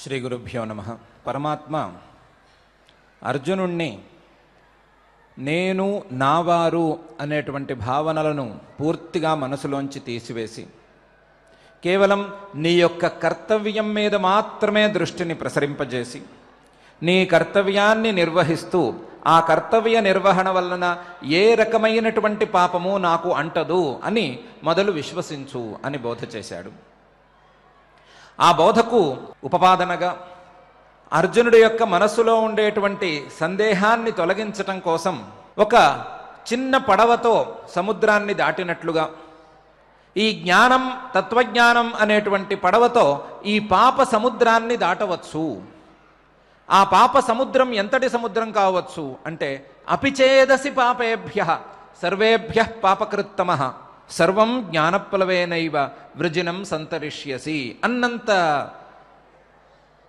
శ్రీ గురుభ్యో నమః. పరమాత్మ అర్జునుణ్ణి నేను నావారు అనేటువంటి భావనలను పూర్తిగా మనసులోంచి తీసివేసి కేవలం నీ యొక్క కర్తవ్యం మీద మాత్రమే దృష్టిని ప్రసరింపజేసి నీ కర్తవ్యాన్ని నిర్వహిస్తూ ఆ కర్తవ్య నిర్వహణ వలన ఏ రకమైనటువంటి పాపము నాకు అంటదు అని మొదలు విశ్వసించు అని బోధ చేశాడు. ఆ బోధకు ఉపపాదనగా అర్జునుడి యొక్క మనస్సులో ఉండేటువంటి సందేహాన్ని తొలగించటం కోసం ఒక చిన్న పడవతో సముద్రాన్ని దాటినట్లుగా ఈ జ్ఞానం తత్వజ్ఞానం అనేటువంటి పడవతో ఈ పాప సముద్రాన్ని దాటవచ్చు. ఆ పాప సముద్రం ఎంతటి సముద్రం కావచ్చు అంటే అపిచేదసి పాపేభ్యః సర్వేభ్యః పాపకృత్తమః సర్వం జ్ఞానప్లవేనైవ వృజినం సంతరిష్యసి అన్నంత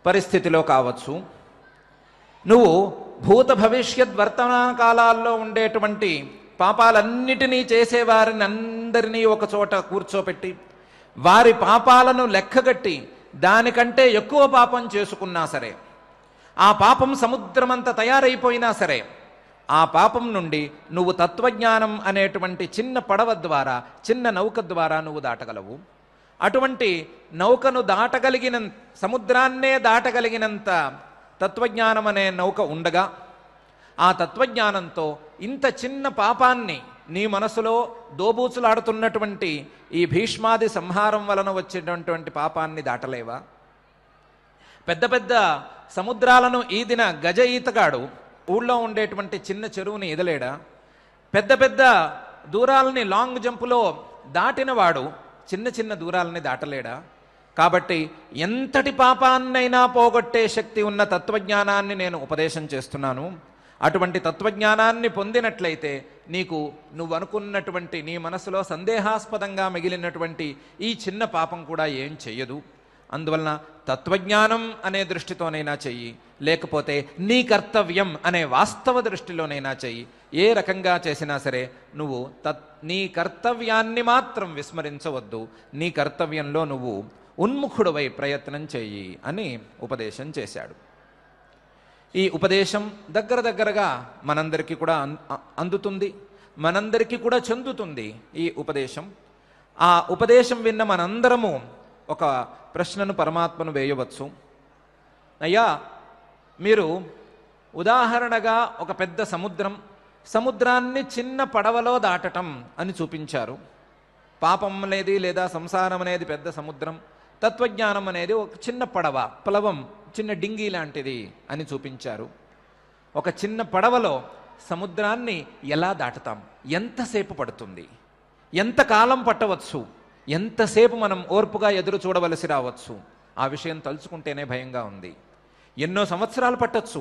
పరిస్థితిలో కావచ్చు. నువ్వు భూత భవిష్యత్ వర్తమాన కాలాల్లో ఉండేటువంటి పాపాలన్నిటినీ చేసేవారిని అందరినీ ఒక చోట కూర్చోపెట్టి వారి పాపాలను లెక్కగట్టి దానికంటే ఎక్కువ పాపం చేసుకున్నా సరే, ఆ పాపం సముద్రమంతా తయారైపోయినా సరే, ఆ పాపం నుండి నువ్వు తత్వజ్ఞానం అనేటువంటి చిన్న పడవ ద్వారా, చిన్న నౌక ద్వారా నువ్వు దాటగలవు. అటువంటి నౌకను దాటగలిగిన, సముద్రాన్నే దాటగలిగినంత తత్వజ్ఞానం అనే నౌక ఉండగా ఆ తత్వజ్ఞానంతో ఇంత చిన్న పాపాన్ని నీ మనసులో దోబూచులాడుతున్నటువంటి ఈ భీష్మాది సంహారం వలన వచ్చేటటువంటి పాపాన్ని దాటలేవా? పెద్ద పెద్ద సముద్రాలను ఈదిన గజ ఈతగాడు ఊళ్ళో ఉండేటువంటి చిన్న చెరువుని ఈదలేడా? పెద్ద పెద్ద దూరాలని లాంగ్ జంపులో దాటినవాడు చిన్న చిన్న దూరాలని దాటలేడా? కాబట్టి ఎంతటి పాపాన్నైనా పోగొట్టే శక్తి ఉన్న తత్వజ్ఞానాన్ని నేను ఉపదేశం చేస్తున్నాను. అటువంటి తత్వజ్ఞానాన్ని పొందినట్లయితే నీకు నువ్వు అనుకున్నటువంటి నీ మనసులో సందేహాస్పదంగా మిగిలినటువంటి ఈ చిన్న పాపం కూడా ఏం చెయ్యదు. అందువలన తత్వజ్ఞానం అనే దృష్టితోనైనా చెయ్యి, లేకపోతే నీ కర్తవ్యం అనే వాస్తవ దృష్టిలోనైనా చెయ్యి. ఏ రకంగా చేసినా సరే నువ్వు నీ కర్తవ్యాన్ని మాత్రం విస్మరించవద్దు. నీ కర్తవ్యంలో నువ్వు ఉన్ముఖుడవై ప్రయత్నం చెయ్యి అని ఉపదేశం చేశాడు. ఈ ఉపదేశం దగ్గరగా మనందరికీ కూడా అందుతుంది, మనందరికీ కూడా చెందుతుంది ఈ ఉపదేశం. ఆ ఉపదేశం విన్న మనందరము ఒక ప్రశ్నను పరమాత్మను వేయవచ్చు. అయ్యా, మీరు ఉదాహరణగా ఒక పెద్ద సముద్రాన్ని చిన్న పడవలో దాటటం అని చూపించారు. పాపం అనేది లేదా సంసారం అనేది పెద్ద సముద్రం, తత్వజ్ఞానం అనేది ఒక చిన్న పడవ, ప్లవం, చిన్న డింగి లాంటిది అని చూపించారు. ఒక చిన్న పడవలో సముద్రాన్ని ఎలా దాటుతాం? ఎంతసేపు పడుతుంది? ఎంతకాలం పట్టవచ్చు? ఎంతసేపు మనం ఓర్పుగా ఎదురు చూడవలసి రావచ్చు? ఆ విషయం తలుచుకుంటేనే భయంగా ఉంది. ఎన్నో సంవత్సరాలు పట్టచ్చు,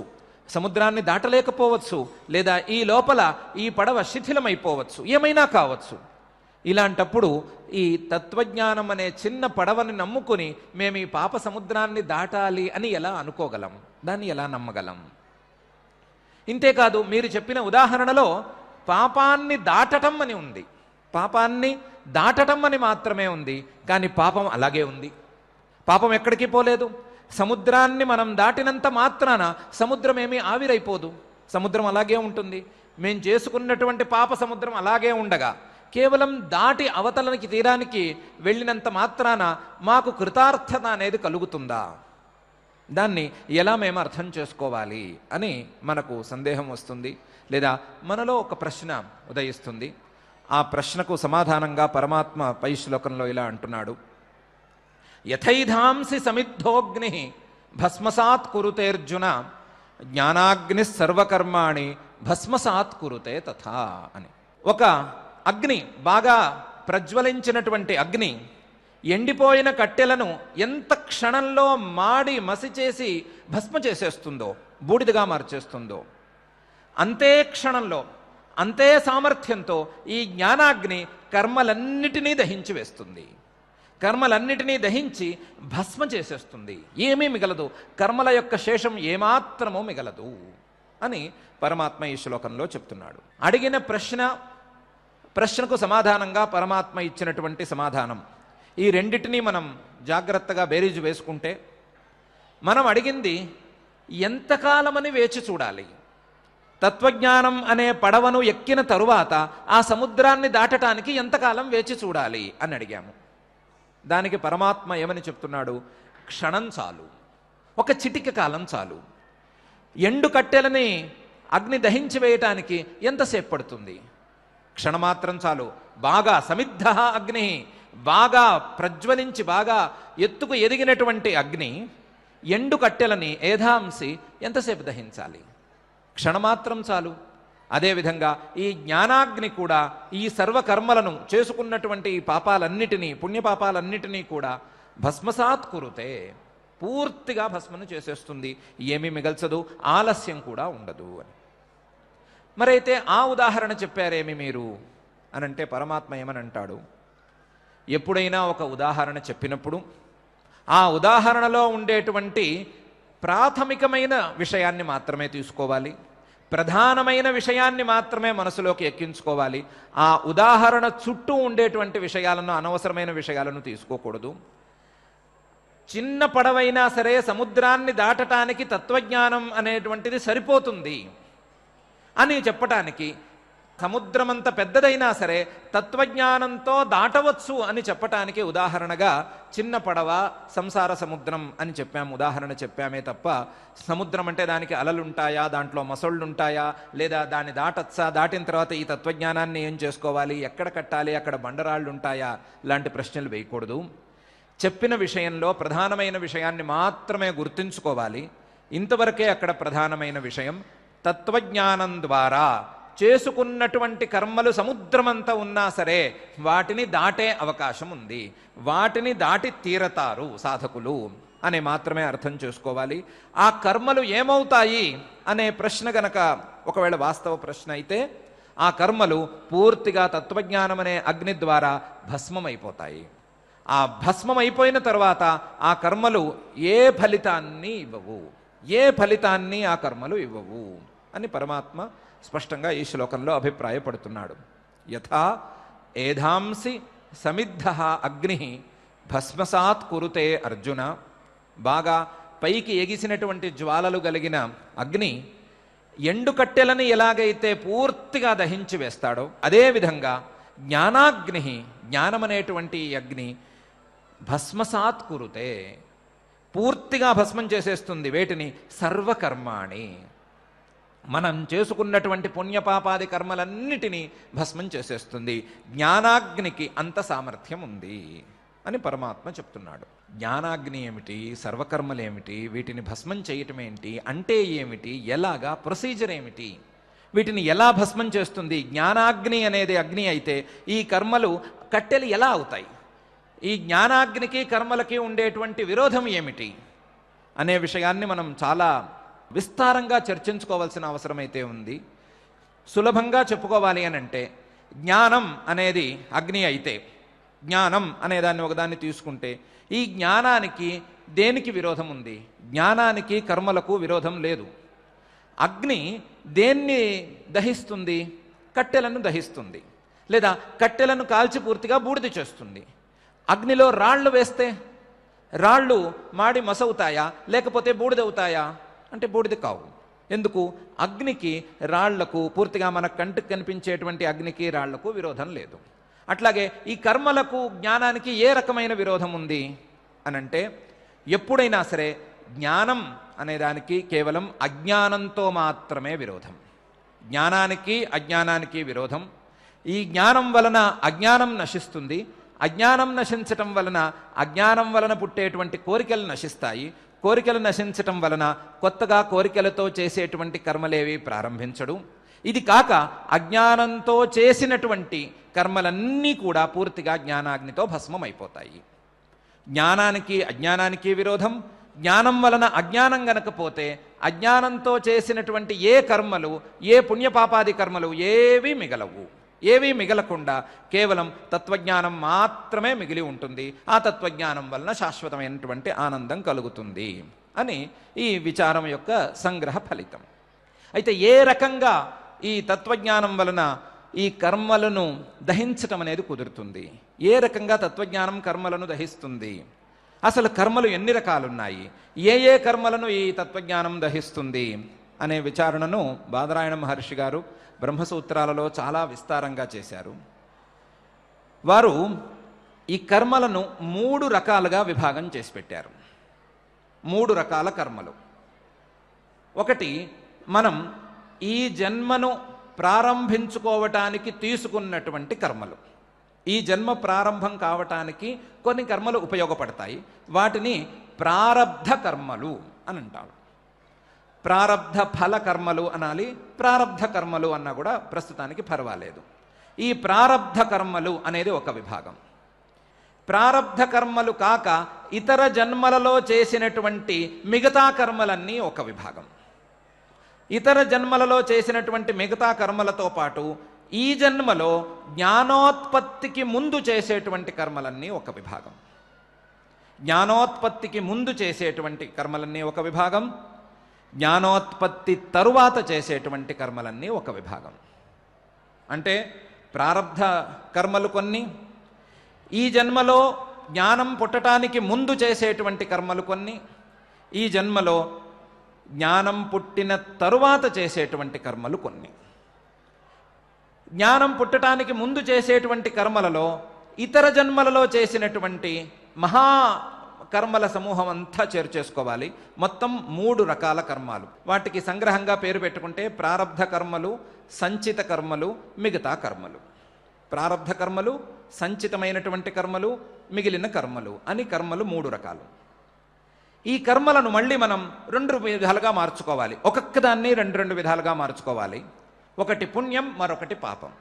సముద్రాన్ని దాటలేకపోవచ్చు, లేదా ఈ లోపల ఈ పడవ శిథిలమైపోవచ్చు, ఏమైనా కావచ్చు. ఇలాంటప్పుడు ఈ తత్వజ్ఞానం అనే చిన్న పడవని నమ్ముకుని మేము ఈ పాప సముద్రాన్ని దాటాలి అని ఎలా అనుకోగలం? దాన్ని ఎలా నమ్మగలం? ఇంతేకాదు, మీరు చెప్పిన ఉదాహరణలో పాపాన్ని దాటటం అని ఉంది, పాపాన్ని దాటటం అని మాత్రమే ఉంది. కానీ పాపం అలాగే ఉంది. పాపం ఎక్కడికి పోలేదు. సముద్రాన్ని మనం దాటినంత మాత్రాన సముద్రం ఏమీ ఆవిరైపోదు, సముద్రం అలాగే ఉంటుంది. మేము చేసుకున్నటువంటి పాప సముద్రం అలాగే ఉండగా కేవలం దాటి అవతలనికి తీరానికి వెళ్ళినంత మాత్రాన మాకు కృతార్థత అనేది కలుగుతుందా? దాన్ని ఎలా మేము అర్థం చేసుకోవాలి అని మనకు సందేహం వస్తుంది, లేదా మనలో ఒక ప్రశ్న ఉదయిస్తుంది. ఆ ప్రశ్నకు సమాధానంగా పరమాత్మ పై శ్లోకంలో ఇలా అంటున్నాడు: యథైధాంసి సమిద్ధోగ్ని భస్మసాత్ కురుతేర్జున జ్ఞానాగ్ని సర్వకర్మాణి భస్మసాత్ కురుతే తథా అని. ఒక అగ్ని, బాగా ప్రజ్వలించినటువంటి అగ్ని ఎండిపోయిన కట్టెలను ఎంత క్షణంలో మాడి మసి చేసి భస్మ చేసేస్తుందో, బూడిదగా మార్చేస్తుందో, అంతే క్షణంలో అంతే సామర్థ్యంతో ఈ జ్ఞానాగ్ని కర్మలన్నిటినీ దహించి వేస్తుంది. కర్మలన్నిటినీ దహించి భస్మ చేసేస్తుంది. ఏమీ మిగలదు, కర్మల యొక్క శేషం ఏమాత్రమో మిగలదు అని పరమాత్మ ఈ శ్లోకంలో చెప్తున్నాడు. అడిగిన ప్రశ్నకు సమాధానంగా పరమాత్మ ఇచ్చినటువంటి సమాధానం, ఈ రెండిటినీ మనం జాగ్రత్తగా బేరీజు వేసుకుంటే మనం అడిగింది ఎంతకాలమని వేచి చూడాలి? తత్వజ్ఞానం అనే పడవను ఎక్కిన తరువాత ఆ సముద్రాన్ని దాటటానికి ఎంతకాలం వేచి చూడాలి అని అడిగాము. దానికి పరమాత్మ ఏమని చెప్తున్నాడు? క్షణం చాలు, ఒక చిటిక కాలం చాలు. ఎండు కట్టెలని అగ్ని దహించి వేయటానికి ఎంతసేపు పడుతుంది? క్షణమాత్రం చాలు. బాగా సమిద్ధ అగ్ని, బాగా ప్రజ్వలించి బాగా ఎత్తుకు ఎదిగినటువంటి అగ్ని ఎండు కట్టెలని ఏధాంసి ఎంతసేపు దహించాలి? క్షణమాత్రం చాలు. అదేవిధంగా ఈ జ్ఞానాగ్ని కూడా ఈ సర్వకర్మలను చేసుకున్నటువంటి ఈ పాపాలన్నిటినీ, పుణ్యపాపాలన్నిటినీ కూడా భస్మసాత్ కురుతే, పూర్తిగా భస్మను చేసేస్తుంది, ఏమీ మిగల్చదు, ఆలస్యం కూడా ఉండదు అని. మరైతే ఆ ఉదాహరణ చెప్పారేమి మీరు అనంటే పరమాత్మ ఏమని అంటాడు? ఎప్పుడైనా ఒక ఉదాహరణ చెప్పినప్పుడు ఆ ఉదాహరణలో ఉండేటువంటి ప్రాథమికమైన విషయాన్ని మాత్రమే తీసుకోవాలి, ప్రధానమైన విషయాన్ని మాత్రమే మనసులోకి ఎక్కించుకోవాలి. ఆ ఉదాహరణ చుట్టూ ఉండేటువంటి విషయాలను, అనవసరమైన విషయాలను తీసుకోకూడదు. చిన్న పడవైనా సరే సముద్రాన్ని దాటటానికి తత్వజ్ఞానం అనేటువంటిది సరిపోతుంది అని చెప్పటానికి, సముద్రమంత పెద్దదైనా సరే తత్వజ్ఞానంతో దాటవచ్చు అని చెప్పటానికి ఉదాహరణగా చిన్న పడవ, సంసార సముద్రం అని చెప్పాము, ఉదాహరణ చెప్పామే తప్ప సముద్రం అంటే దానికి అలలుంటాయా, దాంట్లో మొసళ్ళుంటాయా, లేదా దాన్ని దాటచ్చా, దాటిన తర్వాత ఈ తత్వజ్ఞానాన్ని ఏం చేసుకోవాలి, ఎక్కడ కట్టాలి, అక్కడ బండరాళ్ళు ఉంటాయా, లాంటి ప్రశ్నలు వేయకూడదు. చెప్పిన విషయంలో ప్రధానమైన విషయాన్ని మాత్రమే గుర్తుంచుకోవాలి. ఇంతవరకే అక్కడ ప్రధానమైన విషయం. తత్వజ్ఞానం ద్వారా చేసుకున్నటువంటి కర్మలు సముద్రమంతా ఉన్నా సరే వాటిని దాటే అవకాశం ఉంది, వాటిని దాటి తీరతారు సాధకులు అనే మాత్రమే అర్థం చేసుకోవాలి. ఆ కర్మలు ఏమవుతాయి అనే ప్రశ్న గనక ఒకవేళ వాస్తవ ప్రశ్న అయితే ఆ కర్మలు పూర్తిగా తత్వజ్ఞానం అనే అగ్ని ద్వారా భస్మమైపోతాయి. ఆ భస్మం అయిపోయిన తర్వాత ఆ కర్మలు ఏ ఫలితాన్ని ఇవ్వవు, ఏ ఫలితాన్ని ఆ కర్మలు ఇవ్వవు అని పరమాత్మ స్పష్టంగా ఈ శ్లోకంలో అభిప్రాయపడుతున్నాడు. యథా ఏధాంసి సమిద్ధ అగ్ని భస్మసాత్ కురుతే అర్జున. బాగా పైకి ఎగిసినటువంటి జ్వాలలు కలిగిన అగ్ని ఎండు కట్టెలని ఎలాగైతే పూర్తిగా దహించి వేస్తాడో అదేవిధంగా జ్ఞానాగ్ని, జ్ఞానమనేటువంటి అగ్ని భస్మసాత్ కురుతే, పూర్తిగా భస్మం చేసేస్తుంది. వేటిని? సర్వకర్మాణి, మనం చేసుకున్నటువంటి పుణ్యపాపాది కర్మలన్నిటినీ భస్మం చేసేస్తుంది. జ్ఞానాగ్నికి అంత సామర్థ్యం ఉంది అని పరమాత్మ చెప్తున్నాడు. జ్ఞానాగ్ని ఏమిటి, సర్వకర్మలు ఏమిటి, వీటిని భస్మం చేయటం ఏంటి, అంటే ఏమిటి, ఎలాగా, ప్రొసీజర్ ఏమిటి, వీటిని ఎలా భస్మం చేస్తుంది? జ్ఞానాగ్ని అనేది అగ్ని అయితే ఈ కర్మలు కట్టెలు ఎలా అవుతాయి? ఈ జ్ఞానాగ్నికి కర్మలకి ఉండేటువంటి విరోధం ఏమిటి అనే విషయాన్ని మనం చాలా విస్తారంగా చర్చించుకోవాల్సిన అవసరమైతే ఉంది. సులభంగా చెప్పుకోవాలి అని అంటే, జ్ఞానం అనేది అగ్ని అయితే, జ్ఞానం అనేదాన్ని ఒకదాన్ని తీసుకుంటే ఈ జ్ఞానానికి దేనికి విరోధం ఉంది? జ్ఞానానికి కర్మలకు విరోధం లేదు. అగ్ని దేన్ని దహిస్తుంది? కట్టెలను దహిస్తుంది, లేదా కట్టెలను కాల్చి పూర్తిగా బూడిద చేస్తుంది. అగ్నిలో రాళ్ళు వేస్తే రాళ్ళు మాడి మసవుతాయా, లేకపోతే బూడిదవుతాయా అంటే బూడిద కావు. ఎందుకు? అగ్నికి రాళ్లకు, పూర్తిగా మన కంటికి కనిపించేటువంటి అగ్నికి రాళ్లకు విరోధం లేదు. అట్లాగే ఈ కర్మలకు జ్ఞానానికి ఏ రకమైన విరోధం ఉంది అనంటే, ఎప్పుడైనా సరే జ్ఞానం అనేదానికి కేవలం అజ్ఞానంతో మాత్రమే విరోధం. జ్ఞానానికి అజ్ఞానానికి విరోధం. ఈ జ్ఞానం వలన అజ్ఞానం నశిస్తుంది, అజ్ఞానం నశించటం వలన అజ్ఞానం వలన పుట్టేటువంటి కోరికలు నశిస్తాయి, కోరికలు నశించటం వలన కొత్తగా కోరికలతో చేసేటువంటి కర్మలేవి ప్రారంభించడు. ఇది కాక అజ్ఞానంతో చేసినటువంటి కర్మలన్నీ కూడా పూర్తిగా జ్ఞానాగ్నితో భస్మం అయిపోతాయి. జ్ఞానానికి అజ్ఞానానికి విరోధం. జ్ఞానం వలన అజ్ఞానం గనకపోతే అజ్ఞానంతో చేసినటువంటి ఏ కర్మలు, ఏ పుణ్యపాపాది కర్మలు ఏవీ మిగలవు. ఏవీ మిగలకుండా కేవలం తత్వజ్ఞానం మాత్రమే మిగిలి ఉంటుంది. ఆ తత్వజ్ఞానం వలన శాశ్వతమైనటువంటి ఆనందం కలుగుతుంది అని ఈ విచారం యొక్క సంగ్రహ ఫలితం. అయితే ఏ రకంగా ఈ తత్వజ్ఞానం వలన ఈ కర్మలను దహించటం అనేది కుదురుతుంది? ఏ రకంగా తత్వజ్ఞానం కర్మలను దహిస్తుంది అసలు కర్మలు ఎన్ని రకాలున్నాయి, ఏ ఏ కర్మలను ఈ తత్వజ్ఞానం దహిస్తుంది అనే విచారణను బాదరాయణ మహర్షి గారు బ్రహ్మసూత్రాలలో చాలా విస్తారంగా చేశారు. వారు ఈ కర్మలను 3 రకాలుగా విభాగం చేసి పెట్టారు. 3 రకాల కర్మలు. ఒకటి, మనం ఈ జన్మను ప్రారంభించుకోవటానికి తీసుకున్నటువంటి కర్మలు. ఈ జన్మ ప్రారంభం కావటానికి కొన్ని కర్మలు ఉపయోగపడతాయి. వాటిని ప్రారబ్ధ కర్మలు అని అంటారు. ప్రారబ్ధ ఫల కర్మలు అనాలి, ప్రారబ్ధ కర్మలు అన్నా కూడా ప్రస్తుతానికి పర్వాలేదు. ఈ ప్రారబ్ధ కర్మలు అనేది ఒక విభాగం. ప్రారబ్ధ కర్మలు కాక ఇతర జన్మలలో చేసినటువంటి మిగతా కర్మలన్నీ ఒక విభాగం. ఇతర జన్మలలో చేసినటువంటి మిగతా కర్మలతో పాటు ఈ జన్మలో జ్ఞానోత్పత్తికి ముందు చేసేటువంటి కర్మలన్నీ ఒక విభాగం. జ్ఞానోత్పత్తికి ముందు చేసేటువంటి కర్మలన్నీ ఒక విభాగం, జ్ఞానోత్పత్తి తరువాత చేసేటువంటి కర్మలన్నీ ఒక విభాగం. అంటే ప్రారబ్ధ కర్మలు కొన్ని, ఈ జన్మలో జ్ఞానం పుట్టడానికి ముందు చేసేటువంటి కర్మలు కొన్ని, ఈ జన్మలో జ్ఞానం పుట్టిన తరువాత చేసేటువంటి కర్మలు కొన్ని. జ్ఞానం పుట్టడానికి ముందు చేసేటువంటి కర్మలలో ఇతర జన్మలలో చేసినటువంటి మహా కర్మల సమూహం అంతా చేర్చేసుకోవాలి. మొత్తం 3 రకాల కర్మలు. వాటికి సంగ్రహంగా పేరు పెట్టుకుంటే ప్రారబ్ధ కర్మలు, సంచిత కర్మలు, మిగతా కర్మలు. ప్రారబ్ధ కర్మలు, సంచితమైనటువంటి కర్మలు, మిగిలిన కర్మలు అని కర్మలు 3 రకాలు. ఈ కర్మలను మళ్ళీ మనం 2 విధాలుగా మార్చుకోవాలి. ఒక్కొక్క దాన్ని 2 విధాలుగా మార్చుకోవాలి. ఒకటి పుణ్యం, మరొకటి పాపం.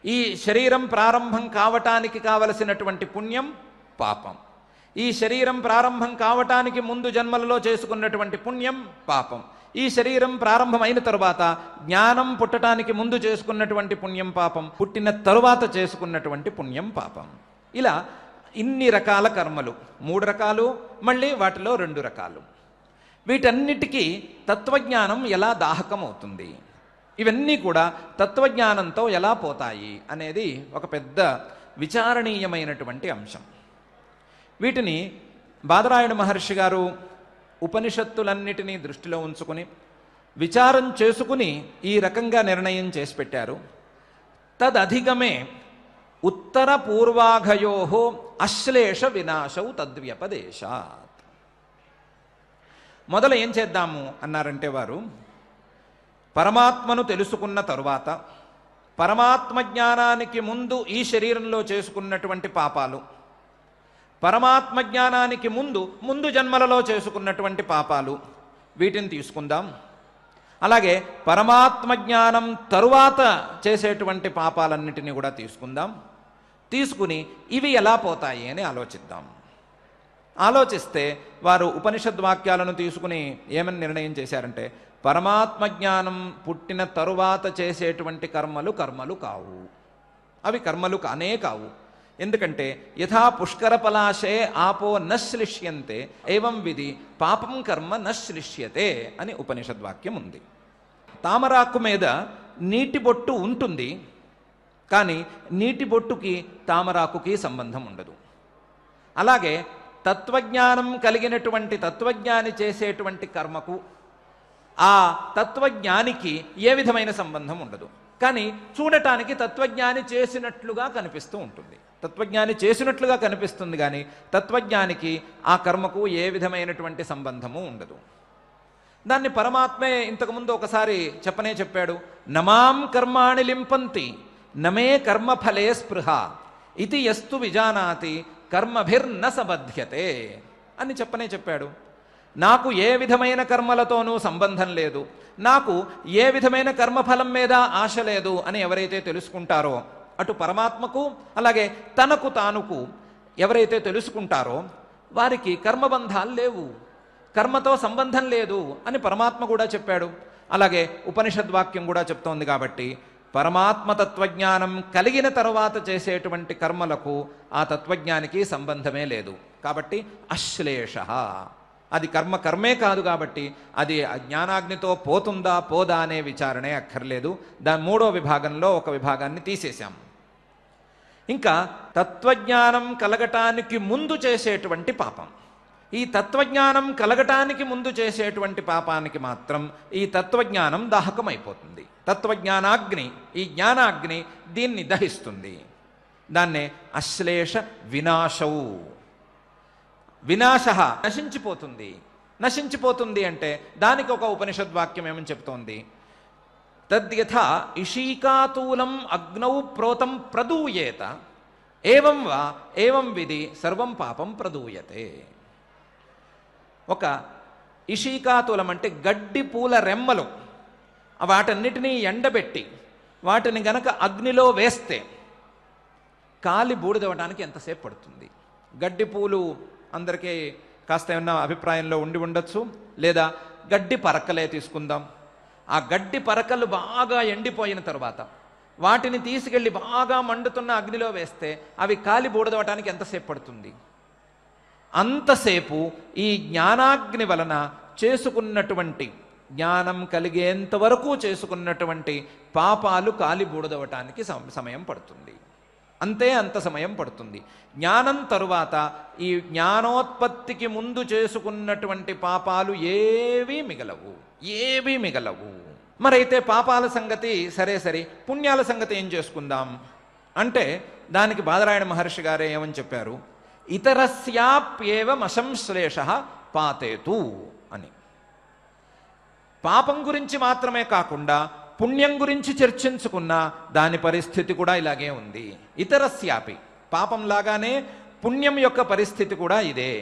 ఈ శరీరం ప్రారంభం కావటానికి కావలసినటువంటి పుణ్యం, పాపం. ఈ శరీరం ప్రారంభం కావటానికి ముందు జన్మలలో చేసుకున్నటువంటి పుణ్యం, పాపం. ఈ శరీరం ప్రారంభమైన తరువాత జ్ఞానం పుట్టడానికి ముందు చేసుకున్నటువంటి పుణ్యం, పాపం. పుట్టిన తరువాత చేసుకున్నటువంటి పుణ్యం, పాపం. ఇలా ఇన్ని రకాల కర్మలు. 3 రకాలు, మళ్ళీ వాటిలో 2 రకాలు. వీటన్నిటికీ తత్వజ్ఞానం ఎలా దాహకం అవుతుంది, ఇవన్నీ కూడా తత్వజ్ఞానంతో ఎలా పోతాయి అనేది ఒక పెద్ద విచారణీయమైనటువంటి అంశం. వీటిని బాదరాయణ మహర్షి గారు ఉపనిషత్తులన్నిటినీ దృష్టిలో ఉంచుకుని విచారం చేసుకుని ఈ రకంగా నిర్ణయం చేసి పెట్టారు. తదధిగమే ఉత్తర పూర్వాఘయో అశ్లేష వినాశౌ తద్వ్యపదేశాత్. మొదలు ఏం చేద్దాము అన్నారంటే వారు, పరమాత్మను తెలుసుకున్న తరువాత పరమాత్మ జ్ఞానానికి ముందు ఈ శరీరంలో చేసుకున్నటువంటి పాపాలు, పరమాత్మ జ్ఞానానికి ముందు జన్మలలో చేసుకున్నటువంటి పాపాలు, వీటిని తీసుకుందాం. అలాగే పరమాత్మ జ్ఞానం తరువాత చేసేటువంటి పాపాలన్నిటినీ కూడా తీసుకుందాం. తీసుకుని ఇవి ఎలా పోతాయి అని ఆలోచిద్దాం. ఆలోచిస్తే వారు ఉపనిషద్వాక్యాలను తీసుకుని ఏమని నిర్ణయం చేశారంటే, పరమాత్మ జ్ఞానం పుట్టిన తరువాత చేసేటువంటి కర్మలు కర్మలు కావు, అవి కర్మలు కానే కావు. ఎందుకంటే యథా పుష్కర పలాశే ఆపో నశ్లిష్యంతే ఏవం విధి పాపం కర్మ నశ్లిష్యతే అని ఉపనిషద్వాక్యం ఉంది. తామరాకు మీద నీటి బొట్టు ఉంటుంది, కానీ నీటి బొట్టుకి తామరాకుకి సంబంధం ఉండదు. అలాగే తత్వజ్ఞానం కలిగినటువంటి తత్వజ్ఞాని చేసేటువంటి కర్మకు ఆ తత్వజ్ఞానికి ఏ విధమైన సంబంధం ఉండదు. కానీ చూడటానికి తత్వజ్ఞాని చేసినట్లుగా కనిపిస్తూ ఉంటుంది. తత్వజ్ఞాని చేసినట్లుగా కనిపిస్తుంది, కానీ తత్వజ్ఞానికి ఆ కర్మకు ఏ విధమైనటువంటి సంబంధము ఉండదు. దాన్ని పరమాత్మే ఇంతకుముందు ఒకసారి చెప్పాడు. నమాం కర్మాణి లింపంతి నమే కర్మఫలే స్పృహ ఇది యస్తు విజానాతి కర్మభిర్న సబధ్యతే అని చెప్పాడు. నాకు ఏ విధమైన కర్మలతోనూ సంబంధం లేదు, నాకు ఏ విధమైన కర్మఫలం మీద ఆశ లేదు అని ఎవరైతే తెలుసుకుంటారో, అటు పరమాత్మకు అలాగే తనకు తానుకు ఎవరైతే తెలుసుకుంటారో వారికి కర్మబంధాలు లేవు, కర్మతో సంబంధం లేదు అని పరమాత్మ కూడా చెప్పాడు. అలాగే ఉపనిషద్వాక్యం కూడా చెప్తోంది. కాబట్టి పరమాత్మ తత్వజ్ఞానం కలిగిన తరువాత చేసేటువంటి కర్మలకు ఆ తత్వజ్ఞానికి సంబంధమే లేదు. కాబట్టి అశ్లేష, అది కర్మే కాదు. కాబట్టి అది జ్ఞానాగ్నితో పోతుందా పోదా అనే విచారణే అక్కర్లేదు. దాని 3వ విభాగంలో ఒక విభాగాన్ని తీసేశాం. ఇంకా తత్వజ్ఞానం కలగటానికి ముందు చేసేటువంటి పాపం. ఈ తత్వజ్ఞానం కలగటానికి ముందు చేసేటువంటి పాపానికి మాత్రం ఈ తత్వజ్ఞానం దాహకమైపోతుంది. తత్వజ్ఞానాగ్ని, ఈ జ్ఞానాగ్ని దీన్ని దహిస్తుంది. దాన్నే అశ్లేష వినాశవు. వినాశ నశించిపోతుంది. నశించిపోతుంది అంటే దానికి ఒక ఉపనిషద్వాక్యం ఏమని చెప్తోంది? తద్యథా ఇషీకాతూలం అగ్నౌ ప్రోతం ప్రదూయేత ఏవం వా ఏవం విధి సర్వం పాపం ప్రదూయతే. ఒక ఇషీకాతూలం అంటే గడ్డి పూల రెమ్మలు, వాటన్నిటినీ ఎండబెట్టి వాటిని గనక అగ్నిలో వేస్తే కాలి బూడిదవడానికి ఎంతసేపు పడుతుంది? గడ్డి పూలు అందరికీ కాస్త ఏమన్నా అభిప్రాయంలో ఉండి ఉండొచ్చు. లేదా గడ్డి పరకలే తీసుకుందాం. ఆ గడ్డి పరకలు బాగా ఎండిపోయిన తర్వాత వాటిని తీసుకెళ్ళి బాగా మండుతున్న అగ్నిలో వేస్తే అవి కాలి బూడిదవటానికి ఎంతసేపు పడుతుంది? అంతసేపు ఈ జ్ఞానాగ్ని వలన చేసుకున్నటువంటి, జ్ఞానం కలిగేంత వరకు చేసుకున్నటువంటి పాపాలు కాలి బూడిదవటానికి సమయం పడుతుంది. అంత సమయం పడుతుంది. జ్ఞానం తరువాత ఈ జ్ఞానోత్పత్తికి ముందు చేసుకున్నటువంటి పాపాలు ఏవీ మిగలవు. మరైతే పాపాల సంగతి సరే, పుణ్యాల సంగతి ఏం చేసుకుందాం అంటే దానికి బాదరాయణ మహర్షి గారే ఏమని చెప్పారు? ఇతరస్యాప్యేవం అసంశ్లేష పాతేతు అని. పాపం గురించి మాత్రమే కాకుండా పుణ్యం గురించి చర్చించుకున్న దాని పరిస్థితి కూడా ఇలాగే ఉంది. ఇతరస్యాపి, పాపం లాగానే పుణ్యం యొక్క పరిస్థితి కూడా ఇదే.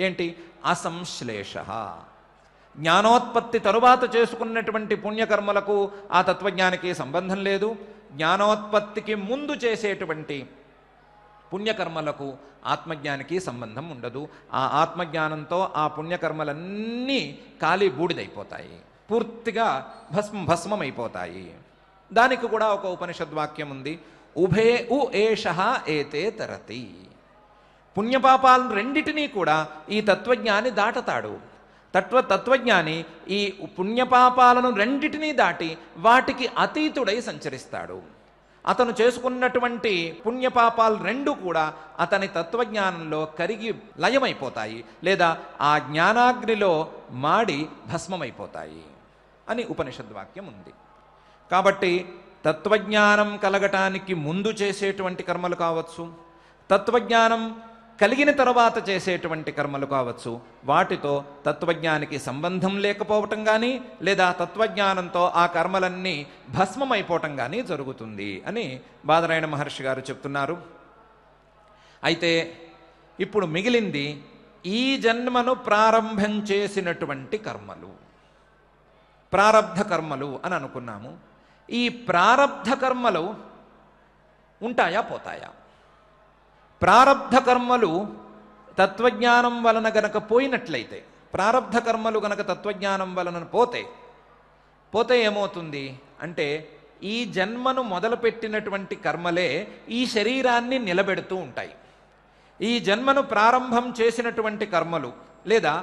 ఏంటి? అసంశ్లేష. జ్ఞానోత్పత్తి తరువాత చేసుకున్నటువంటి పుణ్యకర్మలకు ఆ తత్వజ్ఞానికి సంబంధం లేదు. జ్ఞానోత్పత్తికి ముందు చేసేటువంటి పుణ్యకర్మలకు ఆత్మజ్ఞానికి సంబంధం ఉండదు. ఆ ఆత్మజ్ఞానంతో ఆ పుణ్యకర్మలన్నీ కాలి బూడిదైపోతాయి, పూర్తిగా భస్మమైపోతాయి. దానికి కూడా ఒక ఉపనిషద్వాక్యం ఉంది. ఉభే ఉ ఏషః ఏతే తరతి. పుణ్యపాపాలను రెండిటినీ కూడా ఈ తత్వజ్ఞాని దాటతాడు. తత్వజ్ఞాని ఈ పుణ్యపాపాలను రెండిటినీ దాటి వాటికి అతీతుడై సంచరిస్తాడు. అతను చేసుకున్నటువంటి పుణ్యపాపాలు రెండు కూడా అతని తత్వజ్ఞానంలో కరిగి లయమైపోతాయి, లేదా ఆ జ్ఞానాగ్నిలో మాడి భస్మమైపోతాయి అని ఉపనిషద్వాక్యం ఉంది. కాబట్టి తత్వజ్ఞానం కలగటానికి ముందు చేసేటువంటి కర్మలు కావచ్చు, తత్వజ్ఞానం కలిగిన తర్వాత చేసేటువంటి కర్మలు కావచ్చు, వాటితో తత్వజ్ఞానికి సంబంధం లేకపోవటం కానీ, లేదా తత్వజ్ఞానంతో ఆ కర్మలన్నీ భస్మమైపోవటం కానీ జరుగుతుంది అని బాదరాయణ మహర్షి గారు చెప్తున్నారు. అయితే ఇప్పుడు మిగిలింది ఈ జన్మను ప్రారంభం చేసినటువంటి కర్మలు, ప్రారబ్ధ కర్మలు అని అనుకున్నాము. ఈ ప్రారబ్ధ కర్మలు ఉంటాయా, పోతాయా? ప్రారబ్ధ కర్మలు తత్వజ్ఞానం వలన గనక పోయినట్లయితే, ప్రారబ్ధ కర్మలు గనక తత్వజ్ఞానం వలన పోతే ఏమవుతుంది అంటే ఈ జన్మను మొదలుపెట్టినటువంటి కర్మలే ఈ శరీరాన్ని నిలబెడుతూ ఉంటాయి. ఈ జన్మను ప్రారంభం చేసినటువంటి కర్మలు, లేదా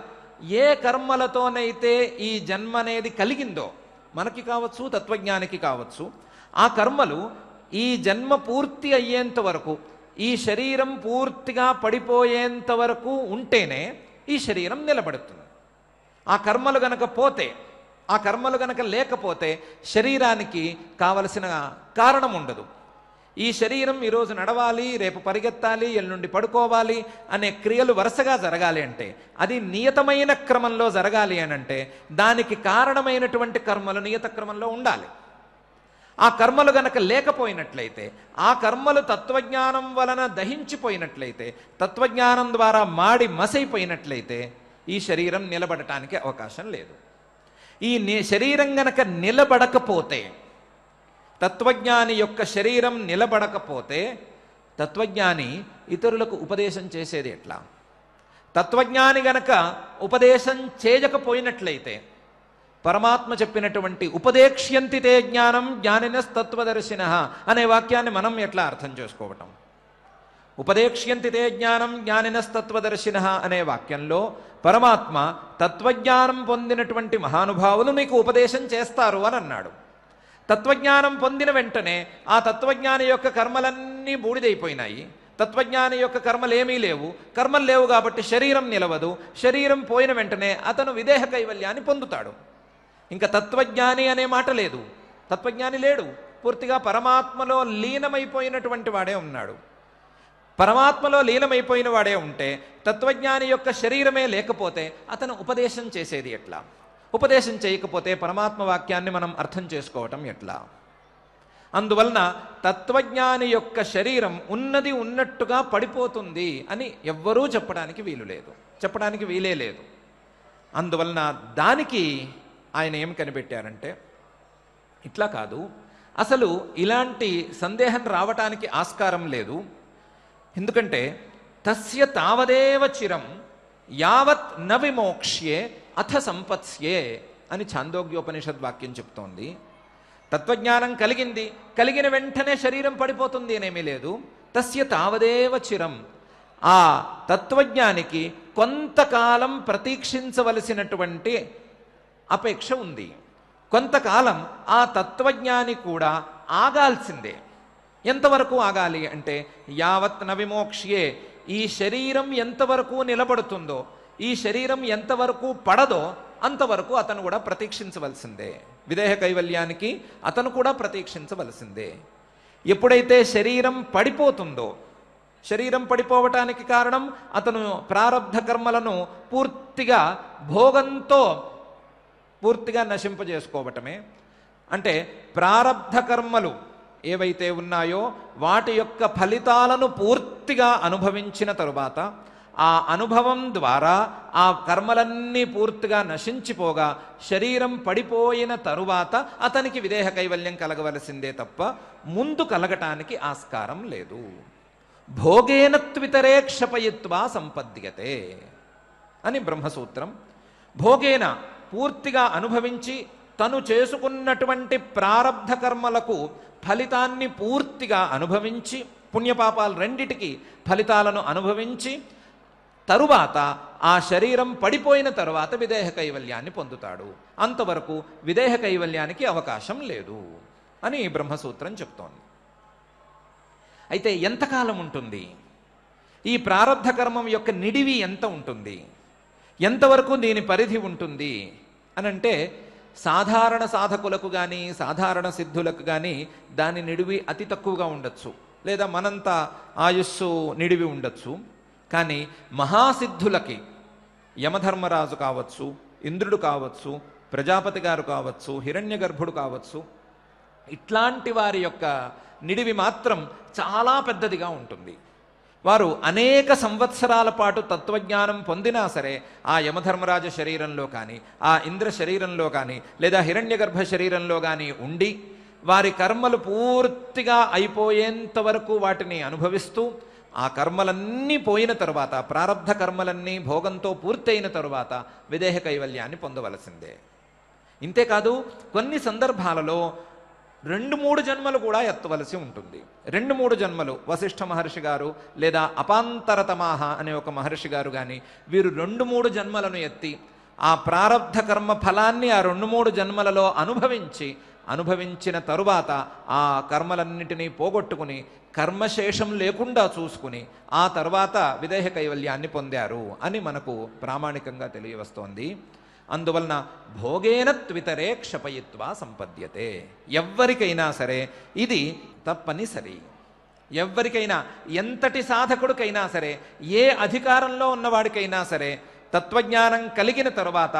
ఏ కర్మలతోనైతే ఈ జన్మ అనేది కలిగిందో, మనకి కావచ్చు తత్వజ్ఞానికి కావచ్చు, ఆ కర్మలు ఈ జన్మ పూర్తి అయ్యేంత వరకు, ఈ శరీరం పూర్తిగా పడిపోయేంత వరకు ఉంటేనే ఈ శరీరం నిలబడుతుంది. ఆ కర్మలు గనక పోతే, ఆ కర్మలు గనక లేకపోతే శరీరానికి కావలసిన కారణం ఉండదు. ఈ శరీరం ఈరోజు నడవాలి, రేపు పరిగెత్తాలి, ఎల్లుండి పడుకోవాలి అనే క్రియలు వరుసగా జరగాలి అంటే, అది నియతమైన క్రమంలో జరగాలి అని అంటే దానికి కారణమైనటువంటి కర్మలు నియత క్రమంలో ఉండాలి. ఆ కర్మలు గనక లేకపోయినట్లయితే, ఆ కర్మలు తత్వజ్ఞానం వలన దహించిపోయినట్లయితే, తత్వజ్ఞానం ద్వారా మాడి మసైపోయినట్లయితే ఈ శరీరం నిలబడటానికి అవకాశం లేదు. ఈ శరీరం గనక నిలబడకపోతే, తత్వజ్ఞాని యొక్క శరీరం నిలబడకపోతే తత్వజ్ఞాని ఇతరులకు ఉపదేశం చేసేది ఎట్లా? తత్వజ్ఞాని గనక ఉపదేశం చేయకపోయినట్లయితే, పరమాత్మ చెప్పినటువంటి ఉపదేక్ష్యంతి తే జ్ఞానం జ్ఞానినస్తత్వదర్శినః అనే వాక్యాన్ని మనం ఎట్లా అర్థం చేసుకోవటం? ఉపదేక్ష్యంతి తే జ్ఞానం జ్ఞానినస్తత్వదర్శినః అనే వాక్యంలో పరమాత్మ తత్వజ్ఞానం పొందినటువంటి మహానుభావులు మీకు ఉపదేశం చేస్తారు అని అన్నాడు. తత్వజ్ఞానం పొందిన వెంటనే ఆ తత్వజ్ఞాని యొక్క కర్మలన్నీ బూడిదైపోయినాయి. తత్వజ్ఞాని యొక్క కర్మలు ఏమీ లేవు. కర్మలు లేవు కాబట్టి శరీరం నిలవదు. శరీరం పోయిన వెంటనే అతను విదేహ కైవల్యాన్ని పొందుతాడు. ఇంకా తత్వజ్ఞాని అనే మాట లేదు. తత్వజ్ఞాని లేడు. పూర్తిగా పరమాత్మలో లీనమైపోయినటువంటి వాడే ఉన్నాడు. పరమాత్మలో లీనమైపోయిన వాడే ఉంటే తత్వజ్ఞాని యొక్క శరీరమే లేకపోతే అతను ఉపదేశం చేసేది ఎట్లా? ఉపదేశం చేయకపోతే పరమాత్మ వాక్యాన్ని మనం అర్థం చేసుకోవటం ఎట్లా? అందువలన తత్వజ్ఞాని యొక్క శరీరం ఉన్నది ఉన్నట్టుగా పడిపోతుంది అని ఎవ్వరూ చెప్పడానికి వీలు లేదు, చెప్పడానికి వీలే లేదు. అందువలన దానికి ఆయన ఏం కనిపెట్టారంటే, ఇట్లా కాదు, అసలు ఇలాంటి సందేహం రావటానికి ఆస్కారం లేదు. ఎందుకంటే తస్య తావదేవ చిరం యావత్ న విమోక్ష్యే అథ సంపత్స్యే అని ఛాందోగ్యోపనిషద్ వాక్యం చెప్తోంది. తత్వజ్ఞానం కలిగింది, కలిగిన వెంటనే శరీరం పడిపోతుంది అనేమీ లేదు. తస్య తావదేవ చిరం, ఆ తత్వజ్ఞానికి కొంతకాలం ప్రతీక్షించవలసినటువంటి అపేక్ష ఉంది. కొంతకాలం ఆ తత్వజ్ఞాని కూడా ఆగాల్సిందే. ఎంతవరకు ఆగాలి అంటే యావత్ న విమోక్ష్యే, ఈ శరీరం ఎంతవరకు నిలబడుతుందో, ఈ శరీరం ఎంతవరకు పడదో అంతవరకు అతను కూడా ప్రతీక్షించవలసిందే. విదేహ కైవల్యానికి అతను కూడా ప్రతీక్షించవలసిందే. ఎప్పుడైతే శరీరం పడిపోతుందో, శరీరం పడిపోవటానికి కారణం అతను ప్రారబ్ధ కర్మలను పూర్తిగా భోగంతో పూర్తిగా నశింపజేసుకోవటమే. అంటే ప్రారబ్ధ కర్మలు ఏవైతే ఉన్నాయో వాటి యొక్క ఫలితాలను పూర్తిగా అనుభవించిన తరువాత, ఆ అనుభవం ద్వారా ఆ కర్మలన్నీ పూర్తిగా నశించిపోగా శరీరం పడిపోయిన తరువాత అతనికి విదేహ కైవల్యం కలగవలసిందే తప్ప ముందు కలగటానికి ఆస్కారం లేదు. భోగేన త్వితరే క్షపయిత్వా సంపద్యతే అని బ్రహ్మసూత్రం. భోగేన పూర్తిగా అనుభవించి తను చేసుకున్నటువంటి ప్రారబ్ధ కర్మలకు ఫలితాన్ని పూర్తిగా అనుభవించి, పుణ్యపాపాలు రెండిటికి ఫలితాలను అనుభవించి తరువాత ఆ శరీరం పడిపోయిన తరువాత విదేహ కైవల్యాన్ని పొందుతాడు. అంతవరకు విదేహ కైవల్యానికి అవకాశం లేదు అని బ్రహ్మసూత్రం చెప్తోంది. అయితే ఎంతకాలం ఉంటుంది ఈ ప్రారబ్ధ కర్మం యొక్క నిడివి? ఎంత ఉంటుంది? ఎంతవరకు దీని పరిధి ఉంటుంది అని అంటే, సాధారణ సాధకులకు కానీ సాధారణ సిద్ధులకు కానీ దాని నిడివి అతి తక్కువగా ఉండొచ్చు, లేదా మనంత ఆయుస్సు నిడివి ఉండొచ్చు. కానీ మహాసిద్ధులకి యమధర్మరాజు కావచ్చు, ఇంద్రుడు కావచ్చు, ప్రజాపతి గారు కావచ్చు, హిరణ్య గర్భుడు కావచ్చు, ఇట్లాంటి వారి యొక్క నిడివి మాత్రం చాలా పెద్దదిగా ఉంటుంది. వారు అనేక సంవత్సరాల పాటు తత్వజ్ఞానం పొందినా సరే ఆ యమధర్మరాజ శరీరంలో కానీ, ఆ ఇంద్ర శరీరంలో కానీ, లేదా హిరణ్య గర్భ శరీరంలో కానీ ఉండి వారి కర్మలు పూర్తిగా అయిపోయేంత వరకు వాటిని అనుభవిస్తూ, ఆ కర్మలన్నీ పోయిన తరువాత, ప్రారబ్ధ కర్మలన్నీ భోగంతో పూర్తయిన తరువాత విదేహ కైవల్యాన్ని పొందవలసిందే. ఇంతేకాదు కొన్ని సందర్భాలలో 2-3 జన్మలు కూడా ఎత్తవలసి ఉంటుంది. 2-3 జన్మలు వశిష్ఠ మహర్షి గారు లేదా అపాంతరతమాహ అనే ఒక మహర్షి గారు కానీ వీరు 2-3 జన్మలను ఎత్తి ఆ ప్రారబ్ధ కర్మ ఫలాన్ని ఆ 2-3 జన్మలలో అనుభవించిన తరువాత ఆ కర్మలన్నిటినీ పోగొట్టుకుని కర్మశేషం లేకుండా చూసుకుని ఆ తర్వాత విదేహ కైవల్యాన్ని పొందారు అని మనకు ప్రామాణికంగా తెలియవస్తోంది. అందువలన భోగేన త్వితరే క్షపయిత్వా సంపద్యతే. ఎవ్వరికైనా సరే ఇది తప్పనిసరి. ఎవ్వరికైనా, ఎంతటి సాధకుడికైనా సరే, ఏ అధికారంలో ఉన్నవాడికైనా సరే తత్వజ్ఞానం కలిగిన తరువాత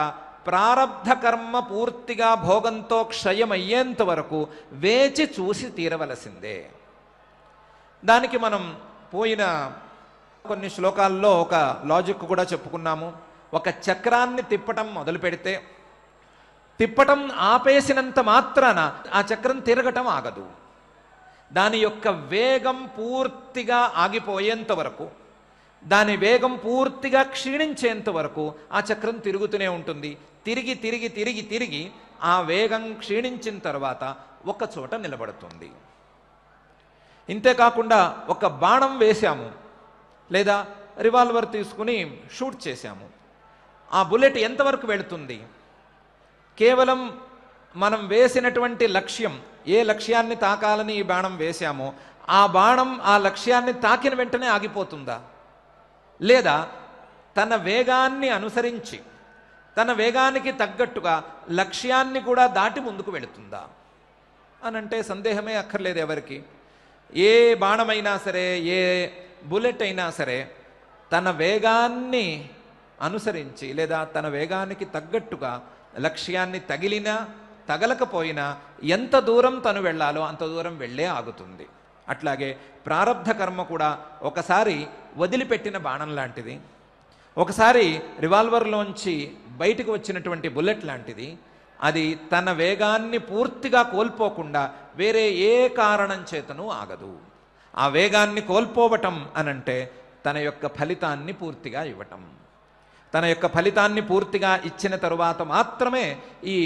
ప్రారబ్ధ కర్మ పూర్తిగా భోగంతో క్షయమయ్యేంత వరకు వేచి చూసి తీరవలసిందే. దానికి మనం పోయిన కొన్ని శ్లోకాల్లో ఒక లాజిక్ కూడా చెప్పుకున్నాము. ఒక చక్రాన్ని తిప్పటం మొదలు పెడితే తిప్పటం ఆపేసినంత మాత్రాన ఆ చక్రం తిరగటం ఆగదు. దాని యొక్క వేగం పూర్తిగా ఆగిపోయేంత వరకు, దాని వేగం పూర్తిగా క్షీణించేంత వరకు ఆ చక్రం తిరుగుతూనే ఉంటుంది. తిరిగి తిరిగి తిరిగి తిరిగి ఆ వేగం క్షీణించిన తర్వాత ఒక చోట నిలబడుతుంది. ఇంతేకాకుండా ఒక బాణం వేశాము లేదా రివాల్వర్ తీసుకుని షూట్ చేశాము, ఆ బుల్లెట్ ఎంతవరకు వెళుతుంది? కేవలం మనం వేసినటువంటి లక్ష్యం, ఏ లక్ష్యాన్ని తాకాలని ఈ బాణం వేశామో ఆ బాణం ఆ లక్ష్యాన్ని తాకిన వెంటనే ఆగిపోతుందా, లేదా తన వేగాన్ని అనుసరించి తన వేగానికి తగ్గట్టుగా లక్ష్యాన్ని కూడా దాటి ముందుకు వెళుతుందా అనంటే సందేహమే అక్కర్లేదు ఎవరికి. ఏ బాణమైనా సరే, ఏ బుల్లెట్ అయినా సరే తన వేగాన్ని అనుసరించి లేదా తన వేగానికి తగ్గట్టుగా లక్ష్యాన్ని తగిలినా తగలకపోయినా ఎంత దూరం తను వెళ్ళాలో అంత దూరం వెళ్ళే ఆగుతుంది. అట్లాగే ప్రారబ్ధ కర్మ కూడా ఒకసారి వదిలిపెట్టిన బాణం లాంటిది, ఒకసారి రివాల్వర్లోంచి బయటకు వచ్చినటువంటి బుల్లెట్ లాంటిది. అది తన వేగాన్ని పూర్తిగా కోల్పోకుండా వేరే ఏ కారణం చేతను ఆగదు. ఆ వేగాన్ని కోల్పోవటం అనంటే తన యొక్క ఫలితాన్ని పూర్తిగా ఇవ్వటం. తన యొక్క ఫలితాన్ని పూర్తిగా ఇచ్చిన తరువాత మాత్రమే ఈ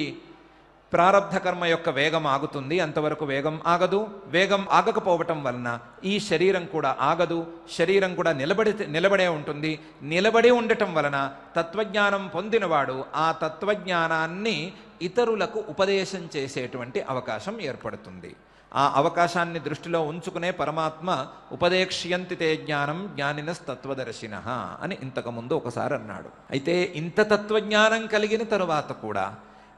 ప్రారబ్ధ కర్మ యొక్క వేగం ఆగుతుంది. అంతవరకు వేగం ఆగదు. వేగం ఆగకపోవటం వలన ఈ శరీరం కూడా ఆగదు. శరీరం కూడా నిలబడే ఉంటుంది. నిలబడి ఉండటం వలన తత్వజ్ఞానం పొందినవాడు ఆ తత్వజ్ఞానాన్ని ఇతరులకు ఉపదేశం చేసేటువంటి అవకాశం ఏర్పడుతుంది. ఆ అవకాశాన్ని దృష్టిలో ఉంచుకునే పరమాత్మ ఉపదేక్ష్యంతి తే జ్ఞానం జ్ఞానినస్తత్వదర్శినః అని ఇంతకుముందు ఒకసారి అన్నాడు. అయితే ఇంత తత్వజ్ఞానం కలిగిన తరువాత కూడా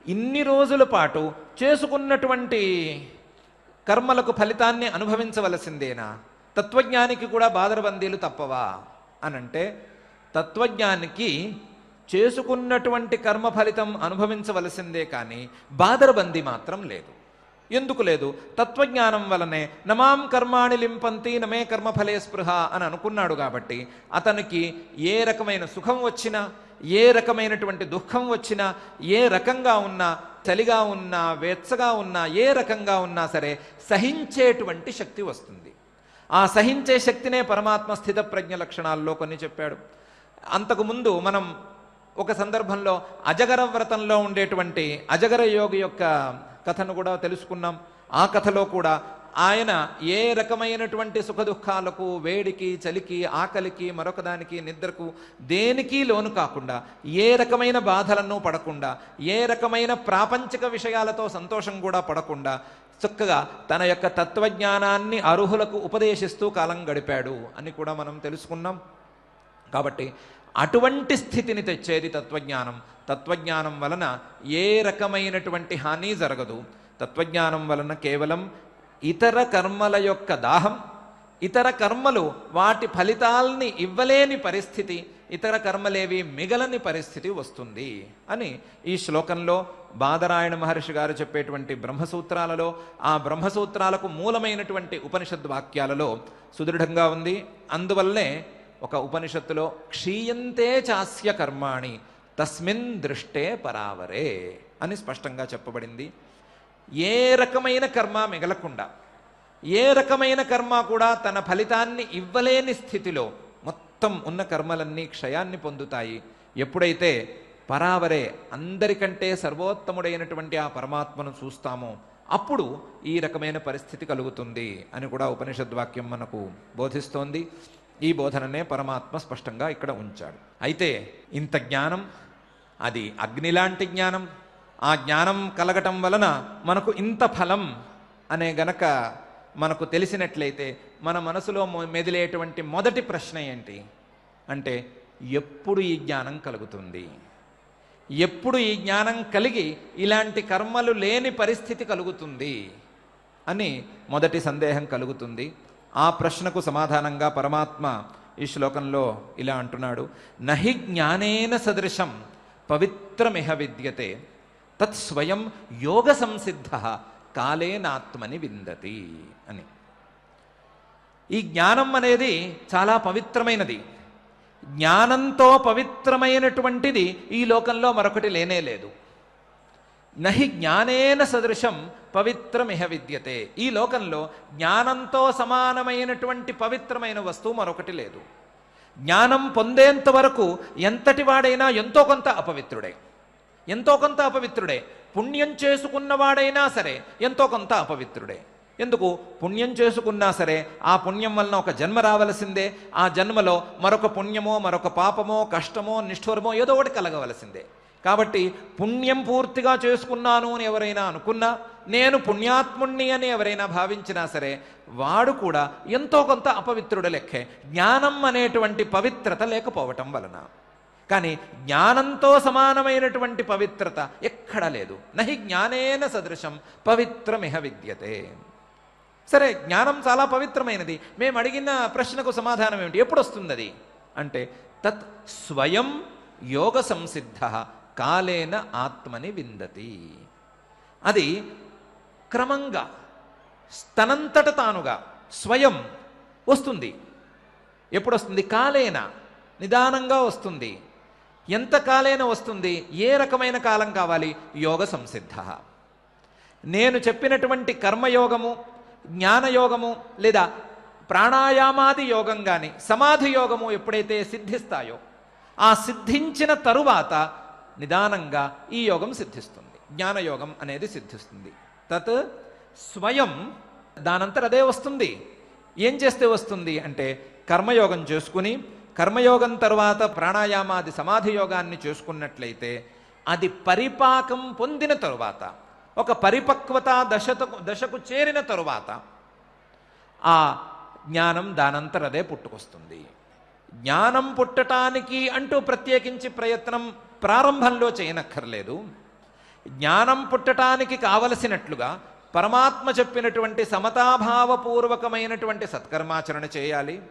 ఇన్ని రోజుల పాటు చేసుకున్నటువంటి కర్మలకు ఫలితాన్ని అనుభవించవలసిందేనా? తత్వజ్ఞానికి కూడా బాదరబందీలు తప్పవా అనంటే, తత్వజ్ఞానికి చేసుకున్నటువంటి కర్మ ఫలితం అనుభవించవలసిందే కానీ బాదరబందీ మాత్రం లేదు. ఎందుకు లేదు? తత్వజ్ఞానం వలనే నమాం కర్మాణి లింపంతి నమే కర్మఫలే స్పృహ అని అనుకున్నాడు కాబట్టి అతనికి ఏ రకమైన సుఖం వచ్చినా, ఏ రకమైనటువంటి దుఃఖం వచ్చినా, ఏ రకంగా ఉన్నా, చలిగా ఉన్నా, వెచ్చగా ఉన్నా, ఏ రకంగా ఉన్నా సరే సహించేటువంటి శక్తి వస్తుంది. ఆ సహించే శక్తినే పరమాత్మ స్థిత ప్రజ్ఞ లక్షణాల్లో కొన్ని చెప్పాడు. అంతకుముందు మనం ఒక సందర్భంలో అజగర వ్రతంలో ఉండేటువంటి అజగర యోగి యొక్క కథను కూడా తెలుసుకున్నాం. ఆ కథలో కూడా ఆయన ఏ రకమైనటువంటి సుఖ దుఃఖాలకు, వేడికి, చలికి, ఆకలికి, మరొకదానికి, నిద్రకు, దేనికి లోను కాకుండా, ఏ రకమైన బాధలను పడకుండా, ఏ రకమైన ప్రాపంచిక విషయాలతో సంతోషం కూడా పడకుండా చక్కగా తన యొక్క తత్వజ్ఞానాన్ని అర్హులకు ఉపదేశిస్తూ కాలం గడిపాడు అని కూడా మనం తెలుసుకున్నాం. కాబట్టి అటువంటి స్థితిని తెచ్చేది తత్వజ్ఞానం. తత్వజ్ఞానం వలన ఏ రకమైనటువంటి హాని జరగదు. తత్వజ్ఞానం వలన కేవలం ఇతర కర్మల యొక్క దాహం, ఇతర కర్మలు వాటి ఫలితాల్ని ఇవ్వలేని పరిస్థితి, ఇతర కర్మలేవి మిగలని పరిస్థితి వస్తుంది అని ఈ శ్లోకంలో బాదరాయణ మహర్షి గారు చెప్పేటువంటి బ్రహ్మసూత్రాలలో, ఆ బ్రహ్మసూత్రాలకు మూలమైనటువంటి ఉపనిషద్ వాక్యాలలో సుదృఢంగా ఉంది. అందువల్లనే ఒక ఉపనిషత్తులో క్షీయంతే చాస్య కర్మాణి తస్మిన్ దృష్టే పరావరే అని స్పష్టంగా చెప్పబడింది. ఏ రకమైన కర్మ మిగలకుండా, ఏ రకమైన కర్మ కూడా తన ఫలితాన్ని ఇవ్వలేని స్థితిలో మొత్తం ఉన్న కర్మలన్నీ క్షయాన్ని పొందుతాయి. ఎప్పుడైతే పరావరే అందరికంటే సర్వోత్తముడైనటువంటి ఆ పరమాత్మను చూస్తామో అప్పుడు ఈ రకమైన పరిస్థితి కలుగుతుంది అని కూడా ఉపనిషద్వాక్యం మనకు బోధిస్తోంది. ఈ బోధననే పరమాత్మ స్పష్టంగా ఇక్కడ ఉంచాడు. అయితే ఇంత జ్ఞానం, అది అగ్నిలాంటి జ్ఞానం, ఆ జ్ఞానం కలగటం వలన మనకు ఇంత ఫలం అనే గనక మనకు తెలిసినట్లయితే మన మనసులో మెదిలేటువంటి మొదటి ప్రశ్న ఏంటి అంటే, ఎప్పుడు ఈ జ్ఞానం కలుగుతుంది? ఎప్పుడు ఈ జ్ఞానం కలిగి ఇలాంటి కర్మలు లేని పరిస్థితి కలుగుతుంది అని మొదటి సందేహం కలుగుతుంది. ఆ ప్రశ్నకు సమాధానంగా పరమాత్మ ఈ శ్లోకంలో ఇలా అంటున్నాడు, నహి జ్ఞానేన సదృశం పవిత్రమిహ విద్యతే తత్ స్వయం యోగ సంసిద్ధ కాలేనాత్మని విందతి అని. ఈ జ్ఞానం అనేది చాలా పవిత్రమైనది. జ్ఞానంతో పవిత్రమైనటువంటిది ఈ లోకంలో మరొకటి లేనే లేదు. నహి జ్ఞానేన సదృశం పవిత్రమిహ విద్యతే. ఈ లోకంలో జ్ఞానంతో సమానమైనటువంటి పవిత్రమైన వస్తువు మరొకటి లేదు. జ్ఞానం పొందేంత వరకు ఎంతటి వాడైనా ఎంతో కొంత అపవిత్రుడే, ఎంతో కొంత అపవిత్రుడే. పుణ్యం చేసుకున్నవాడైనా సరే ఎంతో కొంత అపవిత్రుడే. ఎందుకు? పుణ్యం చేసుకున్నా సరే ఆ పుణ్యం వలన ఒక జన్మ రావలసిందే. ఆ జన్మలో మరొక పుణ్యమో, మరొక పాపమో, కష్టమో, నిష్ఠూరమో ఏదో ఒకటి కలగవలసిందే. కాబట్టి పుణ్యం పూర్తిగా చేసుకున్నాను అని ఎవరైనా అనుకున్నా, నేను పుణ్యాత్ముణ్ణి అని ఎవరైనా భావించినా సరే వాడు కూడా ఎంతో కొంత అపవిత్రుడు లెక్కే, జ్ఞానం అనేటువంటి పవిత్రత లేకపోవటం వలన. కానీ జ్ఞానంతో సమానమైనటువంటి పవిత్రత ఎక్కడా లేదు. నహి జ్ఞానేన సదృశం పవిత్రమిహ విద్యతే. సరే, జ్ఞానం చాలా పవిత్రమైనది. మేము అడిగిన ప్రశ్నకు సమాధానం ఏమిటి? ఎప్పుడు వస్తుంది అది అంటే, తత్ స్వయం యోగ సంసిద్ధ కాలేన ఆత్మని విందతి. అది క్రమంగా తనంతట తానుగా స్వయం వస్తుంది. ఎప్పుడు వస్తుంది? కాలేన, నిదానంగా వస్తుంది. ఎంత కాలేన వస్తుంది? ఏ రకమైన కాలం కావాలి? యోగ సంసిద్ధ. నేను చెప్పినటువంటి కర్మయోగము, జ్ఞానయోగము లేదా ప్రాణాయామాది యోగం కానీ సమాధి యోగము ఎప్పుడైతే సిద్ధిస్తాయో, ఆ సిద్ధించిన తరువాత నిదానంగా ఈ యోగం సిద్ధిస్తుంది, జ్ఞానయోగం అనేది సిద్ధిస్తుంది. తత్ స్వయం, దానంతట అదే వస్తుంది. ఏం చేస్తే వస్తుంది అంటే, కర్మయోగం చేసుకుని కర్మయోగం తర్వాత ప్రాణాయామాది సమాధి యోగాన్ని చేసుకున్నట్లయితే అది పరిపాకం పొందిన తరువాత, ఒక పరిపక్వత దశకు చేరిన తరువాత ఆ జ్ఞానం దానంతరదే పుట్టుకొస్తుంది. జ్ఞానం పుట్టటానికి అంటూ ప్రత్యేకించి ప్రయత్నం ప్రారంభంలో చేయనక్కర్లేదు. జ్ఞానం పుట్టటానికి కావలసినట్లుగా పరమాత్మ చెప్పినటువంటి సమతాభావపూర్వకమైనటువంటి సత్కర్మాచరణ చేయాలి.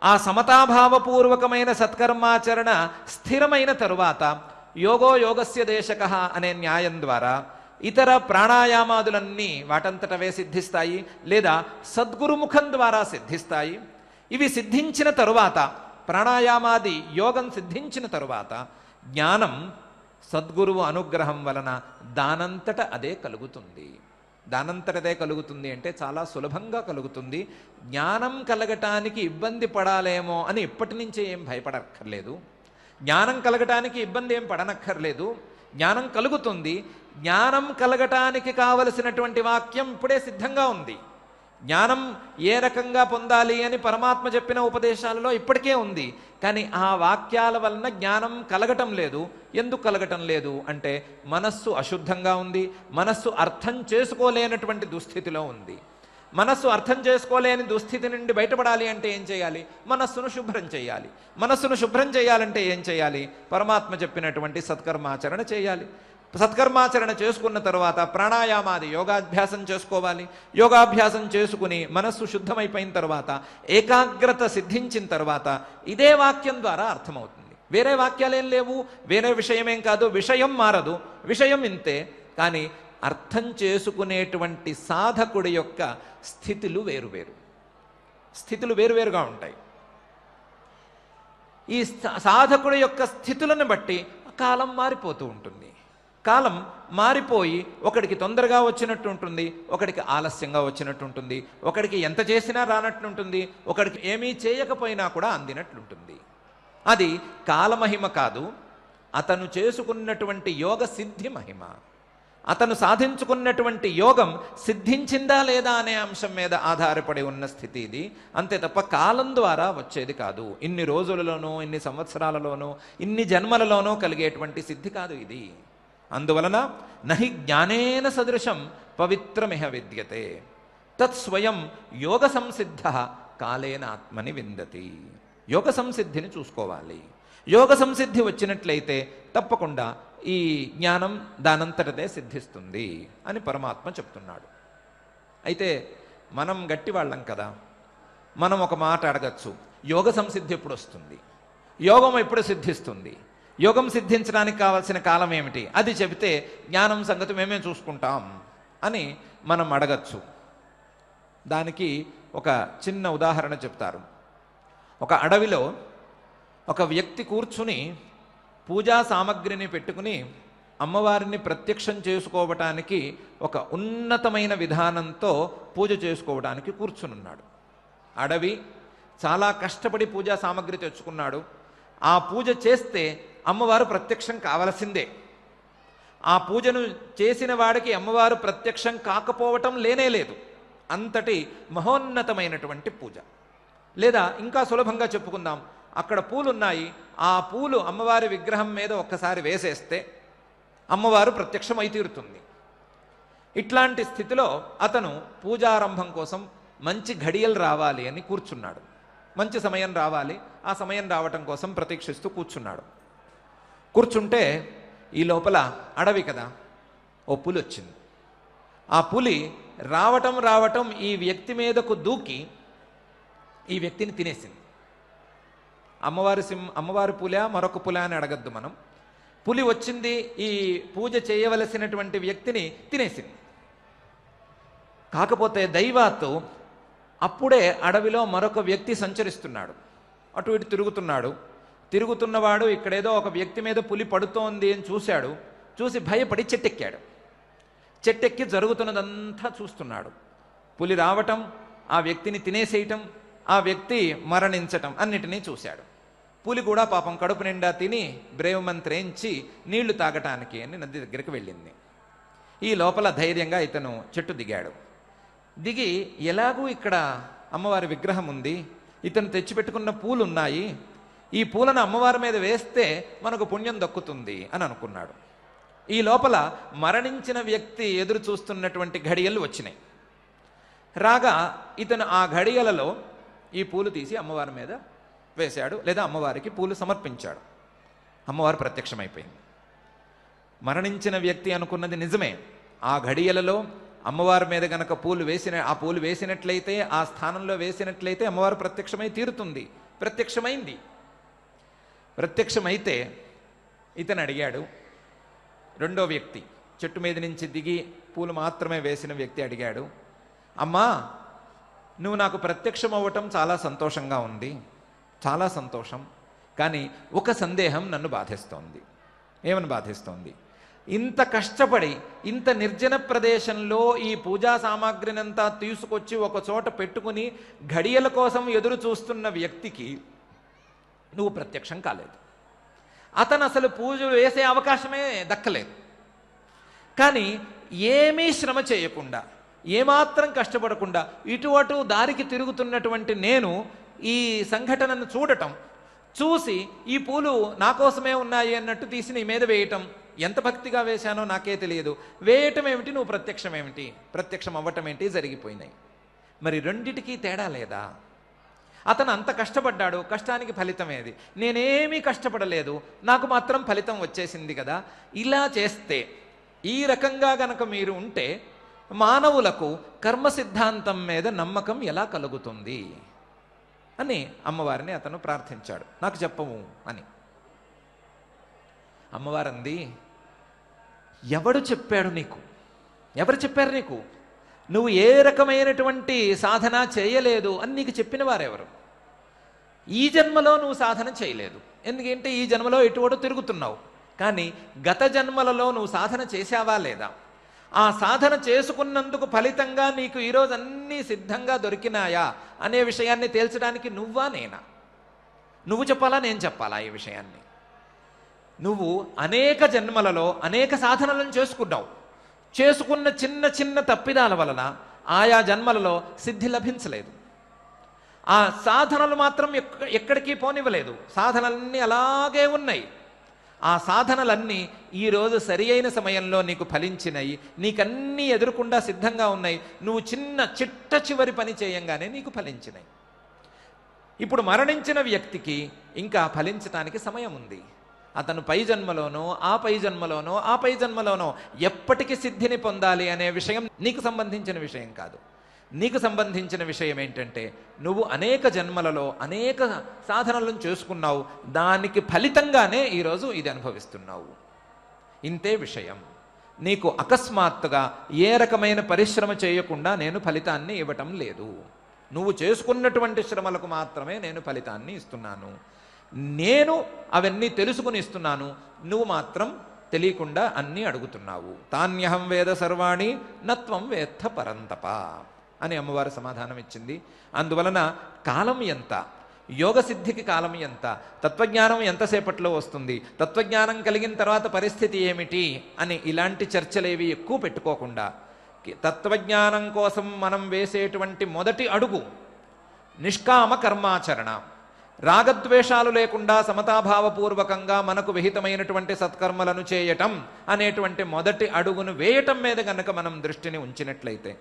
ఆ సమతాభావపూర్వకమైన సత్కర్మాచరణ స్థిరమైన తరువాత యోగో యోగస్య దేశకః అనే న్యాయం ద్వారా ఇతర ప్రాణాయామాదులన్నీ వాటంతటవే సిద్ధిస్తాయి, లేదా సద్గురుముఖం ద్వారా సిద్ధిస్తాయి. ఇవి సిద్ధించిన తరువాత, ప్రాణాయామాది యోగం సిద్ధించిన తరువాత జ్ఞానం సద్గురువు అనుగ్రహం వలన దానంతట అదే కలుగుతుంది. దానంతటదే కలుగుతుంది అంటే చాలా సులభంగా కలుగుతుంది. జ్ఞానం కలగటానికి ఇబ్బంది పడాలేమో అని ఇప్పటి నుంచే ఏం భయపడక్కర్లేదు. జ్ఞానం కలగటానికి ఇబ్బంది ఏం పడనక్కర్లేదు. జ్ఞానం కలుగుతుంది. జ్ఞానం కలగటానికి కావలసినటువంటి వాక్యం ఇప్పుడే సిద్ధంగా ఉంది. జ్ఞానం ఏ రకంగా పొందాలి అని పరమాత్మ చెప్పిన ఉపదేశాలలో ఇప్పటికే ఉంది. కానీ ఆ వాక్యాల వలన జ్ఞానం కలగటం లేదు. ఎందుకు కలగటం లేదు అంటే, మనస్సు అశుద్ధంగా ఉంది, మనస్సు అర్థం చేసుకోలేనటువంటి దుస్థితిలో ఉంది. మనస్సు అర్థం చేసుకోలేని దుస్థితి నుండి బయటపడాలి అంటే ఏం చేయాలి? మనస్సును శుభ్రం చేయాలి. మనస్సును శుభ్రం చేయాలంటే ఏం చేయాలి? పరమాత్మ చెప్పినటువంటి సత్కర్మాచరణ చేయాలి. సత్కర్మాచరణ చేసుకున్న తర్వాత ప్రాణాయామాది యోగాభ్యాసం చేసుకోవాలి. యోగాభ్యాసం చేసుకుని మనస్సు శుద్ధమైపోయిన తర్వాత, ఏకాగ్రత సిద్ధించిన తర్వాత ఇదే వాక్యం ద్వారా అర్థమవుతుంది. వేరే వాక్యాలేం లేవు, వేరే విషయమేం కాదు. విషయం మారదు, విషయం ఇంతే. కానీ అర్థం చేసుకునేటువంటి సాధకుడి యొక్క స్థితులు వేరువేరు, స్థితులు వేరువేరుగా ఉంటాయి. ఈ సాధకుడి యొక్క స్థితులను బట్టి కాలం మారిపోతూ ఉంటుంది. కాలం మారిపోయి ఒకడికి తొందరగా వచ్చినట్టు ఉంటుంది, ఒకడికి ఆలస్యంగా వచ్చినట్టు ఉంటుంది, ఒకడికి ఎంత చేసినా రానట్లుంటుంది, ఒకడికి ఏమీ చేయకపోయినా కూడా అందినట్లుంటుంది. అది కాలమహిమ కాదు, అతను చేసుకున్నటువంటి యోగ సిద్ధి మహిమ. అతను సాధించుకున్నటువంటి యోగం సిద్ధించిందా లేదా అనే అంశం మీద ఆధారపడి ఉన్న స్థితి ఇది. అంతే తప్ప కాలం ద్వారా వచ్చేది కాదు. ఇన్ని రోజులలోనో, ఇన్ని సంవత్సరాలలోనో, ఇన్ని జన్మలలోనో కలిగేటువంటి సిద్ధి కాదు ఇది. అందువలన నహి జ్ఞానేన సదృశం పవిత్రమిహ విద్యతే. తత్స్వయం యోగ సంసిద్ధ కాలేన ఆత్మని విందతి. యోగ సంసిద్ధిని చూసుకోవాలి. యోగ సంసిద్ధి వచ్చినట్లయితే తప్పకుండా ఈ జ్ఞానం దానంతటదే సిద్ధిస్తుంది అని పరమాత్మ చెప్తున్నాడు. అయితే మనం గట్టివాళ్ళం కదా, మనం ఒక మాట అడగచ్చు, యోగ సంసిద్ధి ఎప్పుడు వస్తుంది? యోగం ఎప్పుడు సిద్ధిస్తుంది? యోగం సిద్ధించడానికి కావాల్సిన కాలం ఏమిటి? అది చెబితే జ్ఞానం సంగతి మేమే చూసుకుంటాం అని మనం అడగచ్చు. దానికి ఒక చిన్న ఉదాహరణ చెప్తారు. ఒక అడవిలో ఒక వ్యక్తి కూర్చుని పూజా సామగ్రిని పెట్టుకుని అమ్మవారిని ప్రత్యక్షం చేసుకోవటానికి ఒక ఉన్నతమైన విధానంతో పూజ చేసుకోవడానికి కూర్చునున్నాడు. అడవి చాలా కష్టపడి పూజా సామగ్రి తెచ్చుకున్నాడు. ఆ పూజ చేస్తే అమ్మవారు ప్రత్యక్షం కావలసిందే. ఆ పూజను చేసిన వాడికి అమ్మవారు ప్రత్యక్షం కాకపోవటం లేనే లేదు. అంతటి మహోన్నతమైనటువంటి పూజ. లేదా ఇంకా సులభంగా చెప్పుకుందాం, అక్కడ పూలున్నాయి, ఆ పూలు అమ్మవారి విగ్రహం మీద ఒక్కసారి వేసేస్తే అమ్మవారు ప్రత్యక్షమై తీరుతుంది. ఇట్లాంటి స్థితిలో అతను పూజారంభం కోసం మంచి ఘడియలు రావాలి అని కూర్చున్నాడు. మంచి సమయం రావాలి, ఆ సమయం రావటం కోసం ప్రతీక్షిస్తూ కూర్చున్నాడు. కూర్చుంటే ఈ లోపల అడవి కదా, ఓ పులి వచ్చింది. ఆ పులి రావటం ఈ వ్యక్తి మీదకు దూకి ఈ వ్యక్తిని తినేసింది. అమ్మవారి పులా మరొక పులా అని అడగద్దు మనం. పులి వచ్చింది, ఈ పూజ చేయవలసినటువంటి వ్యక్తిని తినేసింది. కాకపోతే దైవాత్తు అప్పుడే అడవిలో మరొక వ్యక్తి సంచరిస్తున్నాడు, అటు ఇటు తిరుగుతున్నవాడు ఇక్కడేదో ఒక వ్యక్తి మీద పులి పడుతోంది అని చూశాడు. చూసి భయపడి చెట్టెక్కి జరుగుతున్నదంతా చూస్తున్నాడు. పులి రావటం, ఆ వ్యక్తిని తినేసేయటం, ఆ వ్యక్తి మరణించటం అన్నిటినీ చూశాడు. పులి కూడా పాపం కడుపు నిండా తిని బ్రేవ్ మంత్రించి నీళ్లు తాగటానికి అని నది దగ్గరికి వెళ్ళింది. ఈ లోపల ధైర్యంగా ఇతను చెట్టు దిగాడు. దిగి ఎలాగూ ఇక్కడ అమ్మవారి విగ్రహం ఉంది, ఇతను తెచ్చిపెట్టుకున్న పూలు ఉన్నాయి, ఈ పూలను అమ్మవారి మీద వేస్తే మనకు పుణ్యం దక్కుతుంది అని అనుకున్నాడు. ఈ లోపల మరణించిన వ్యక్తి ఎదురు చూస్తున్నటువంటి ఘడియలు వచ్చినాయి. రాగా ఇతను ఆ ఘడియలలో ఈ పూలు తీసి అమ్మవారి మీద వేశాడు, లేదా అమ్మవారికి పూలు సమర్పించాడు. అమ్మవారు ప్రత్యక్షమైపోయింది. మరణించిన వ్యక్తి అనుకున్నది నిజమే. ఆ ఘడియలలో అమ్మవారి మీద గనక ఆ పూలు వేసినట్లయితే, ఆ స్థానంలో వేసినట్లయితే అమ్మవారు ప్రత్యక్షమై తీరుతుంది. ప్రత్యక్షమైంది. ప్రత్యక్షమైతే ఇతను అడిగాడు, రెండో వ్యక్తి చెట్టు మీద నుంచి దిగి పూలు మాత్రమే వేసిన వ్యక్తి అడిగాడు, అమ్మా నువ్వు నాకు ప్రత్యక్షం అవ్వటం చాలా సంతోషంగా ఉంది, చాలా సంతోషం. కానీ ఒక సందేహం నన్ను బాధిస్తోంది. ఏమని బాధిస్తోంది? ఇంత కష్టపడి ఇంత నిర్జన ప్రదేశంలో ఈ పూజా సామాగ్రినంతా తీసుకొచ్చి ఒక చోట పెట్టుకుని ఘడియల కోసం ఎదురు చూస్తున్న వ్యక్తికి నువ్వు ప్రత్యక్షం కాలేదు. అతను అసలు పూజ వేసే అవకాశమే దక్కలేదు. కానీ ఏమీ శ్రమ చేయకుండా, ఏమాత్రం కష్టపడకుండా ఇటు అటు దారికి తిరుగుతున్నటువంటి నేను ఈ సంఘటనను చూసి ఈ పూలు నా కోసమే ఉన్నాయి అన్నట్టు తీసి నీ మీద వేయటం, ఎంత భక్తిగా వేశానో నాకే తెలియదు. వేయటం ఏమిటి, నువ్వు ప్రత్యక్షం ఏమిటి, ప్రత్యక్షం అవ్వటం ఏంటి, జరిగిపోయినాయి. మరి రెండిటికీ తేడా లేదా? అతను అంత కష్టపడ్డాడు, కష్టానికి ఫలితం ఏది? నేనేమీ కష్టపడలేదు, నాకు మాత్రం ఫలితం వచ్చేసింది కదా. ఇలా చేస్తే, ఈ రకంగా గనక మీరు ఉంటే మానవులకు కర్మ సిద్ధాంతం మీద నమ్మకం ఎలా కలుగుతుంది అని అమ్మవారిని అతను ప్రార్థించాడు. నాకు చెప్పవు అని. అమ్మవారంది, ఎవడు చెప్పాడు నీకు? ఎవరు చెప్పారు నీకు? నువ్వు ఏ రకమైనటువంటి సాధన చేయలేదు అని నీకు చెప్పిన వారెవరు? ఈ జన్మలో నువ్వు సాధన చేయలేదు, ఎందుకంటే ఈ జన్మలో ఎటువడు తిరుగుతున్నావు. కానీ గత జన్మలలో నువ్వు సాధన చేశావా లేదా? ఆ సాధన చేసుకున్నందుకు ఫలితంగా నీకు ఈరోజు అన్నీ సిద్ధంగా దొరికినాయా అనే విషయాన్ని తేల్చడానికి నువ్వా నేనా? నువ్వు చెప్పాలా, నేను చెప్పాలా ఈ విషయాన్ని? నువ్వు అనేక జన్మలలో అనేక సాధనలను చేసుకున్నావు. చేసుకున్న చిన్న చిన్న తప్పిదాల వలన ఆయా జన్మలలో సిద్ధి లభించలేదు. ఆ సాధనలు మాత్రం ఎక్కడికి పోనివ్వలేదు. సాధనలన్నీ అలాగే ఉన్నాయి. ఆ సాధనలన్నీ ఈరోజు సరి అయిన సమయంలో నీకు ఫలించినాయి. నీకన్నీ ఎదురుకుండా సిద్ధంగా ఉన్నాయి. నువ్వు చిట్ట చివరి పని చేయంగానే నీకు ఫలించినాయి. ఇప్పుడు మరణించిన వ్యక్తికి ఇంకా ఫలించటానికి సమయం ఉంది. అతను పై జన్మలోనో ఆ పై జన్మలోనో ఎప్పటికి సిద్ధిని పొందాలి అనే విషయం నీకు సంబంధించిన విషయం కాదు. నీకు సంబంధించిన విషయం ఏంటంటే, నువ్వు అనేక జన్మలలో అనేక సాధనలను చేసుకున్నావు, దానికి ఫలితంగానే ఈరోజు ఇది అనుభవిస్తున్నావు. ఇంతే విషయం. నీకు అకస్మాత్తుగా ఏ రకమైన పరిశ్రమ చేయకుండా నేను ఫలితాన్ని ఇవ్వటం లేదు. నువ్వు చేసుకున్నటువంటి శ్రమలకు మాత్రమే నేను ఫలితాన్ని ఇస్తున్నాను. నేను అవన్నీ తెలుసుకుని ఇస్తున్నాను, నువ్వు మాత్రం తెలియకుండా అన్నీ అడుగుతున్నావు. తాన్యహం వేద సర్వాణి నత్వం వేత్త పరంతప అని అమ్మవారు సమాధానం ఇచ్చింది. అందువలన కాలం ఎంత, యోగ సిద్ధికి కాలం ఎంత, తత్వజ్ఞానం ఎంతసేపట్లో వస్తుంది, తత్వజ్ఞానం కలిగిన తర్వాత పరిస్థితి ఏమిటి అని ఇలాంటి చర్చలేవి ఎక్కువ పెట్టుకోకుండా, తత్వజ్ఞానం కోసం మనం వేసేటువంటి మొదటి అడుగు నిష్కామ కర్మాచరణ. రాగద్వేషాలు లేకుండా సమతాభావపూర్వకంగా మనకు విహితమైనటువంటి సత్కర్మలను చేయటం అనేటువంటి మొదటి అడుగును వేయటం మీద కనుక మనం దృష్టిని ఉంచినట్లయితే,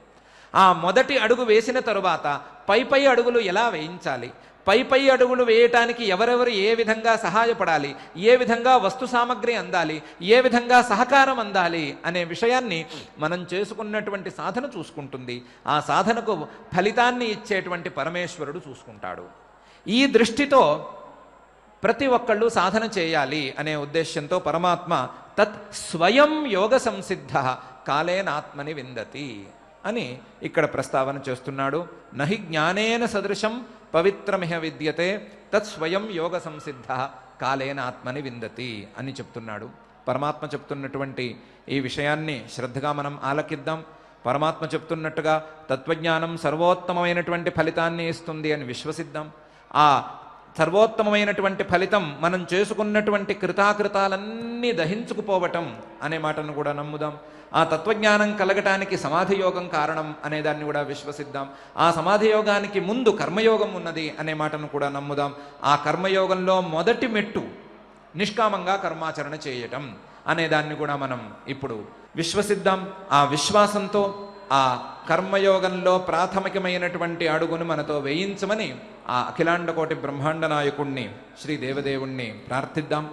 ఆ మొదటి అడుగు వేసిన తరువాత పై అడుగులు ఎలా వేయించాలి, పై అడుగులు వేయటానికి ఎవరెవరు ఏ విధంగా సహాయపడాలి, ఏ విధంగా వస్తు సామగ్రి అందాలి, ఏ విధంగా సహకారం అందాలి అనే విషయాన్ని మనం చేసుకున్నటువంటి సాధన చూసుకుంటుంది. ఆ సాధనకు ఫలితాన్ని ఇచ్చేటువంటి పరమేశ్వరుడు చూసుకుంటాడు. ఈ దృష్టితో ప్రతి ఒక్కళ్ళు సాధన చేయాలి అనే ఉద్దేశ్యంతో పరమాత్మ తత్ స్వయం యోగ సంసిద్ధ కాలేనాత్మని విందతి అని ఇక్కడ ప్రస్తావన చేస్తున్నాడు. నహి జ్ఞానేన సదృశం పవిత్రమిహ విద్యతే తత్ స్వయం యోగ సంసిద్ధ కాలేన ఆత్మని విందతి అని చెప్తున్నాడు. పరమాత్మ చెప్తున్నటువంటి ఈ విషయాన్ని శ్రద్ధగా మనం ఆలకిద్దాం. పరమాత్మ చెప్తున్నట్టుగా తత్వజ్ఞానం సర్వోత్తమమైనటువంటి ఫలితాన్ని ఇస్తుంది అని విశ్వసిద్దాం. ఆ సర్వోత్తమమైనటువంటి ఫలితం మనం చేసుకున్నటువంటి కృతాకృతాలన్నీ దహించుకుపోవటం అనే మాటను కూడా నమ్ముదాం. ఆ తత్వజ్ఞానం కలగటానికి సమాధి యోగం కారణం అనేదాన్ని కూడా విశ్వసిద్దాం. ఆ సమాధి యోగానికి ముందు కర్మయోగం ఉన్నది అనే మాటను కూడా నమ్ముదాం. ఆ కర్మయోగంలో మొదటి మెట్టు నిష్కామంగా కర్మాచరణ చేయటం అనేదాన్ని కూడా మనం ఇప్పుడు విశ్వసిద్దాం. ఆ విశ్వాసంతో ఆ కర్మయోగంలో ప్రాథమికమైనటువంటి అడుగును మనతో వేయించమని ఆ అఖిలాండ కోటి బ్రహ్మాండ నాయకుణ్ణి శ్రీ దేవదేవుణ్ణి ప్రార్థిద్దాం.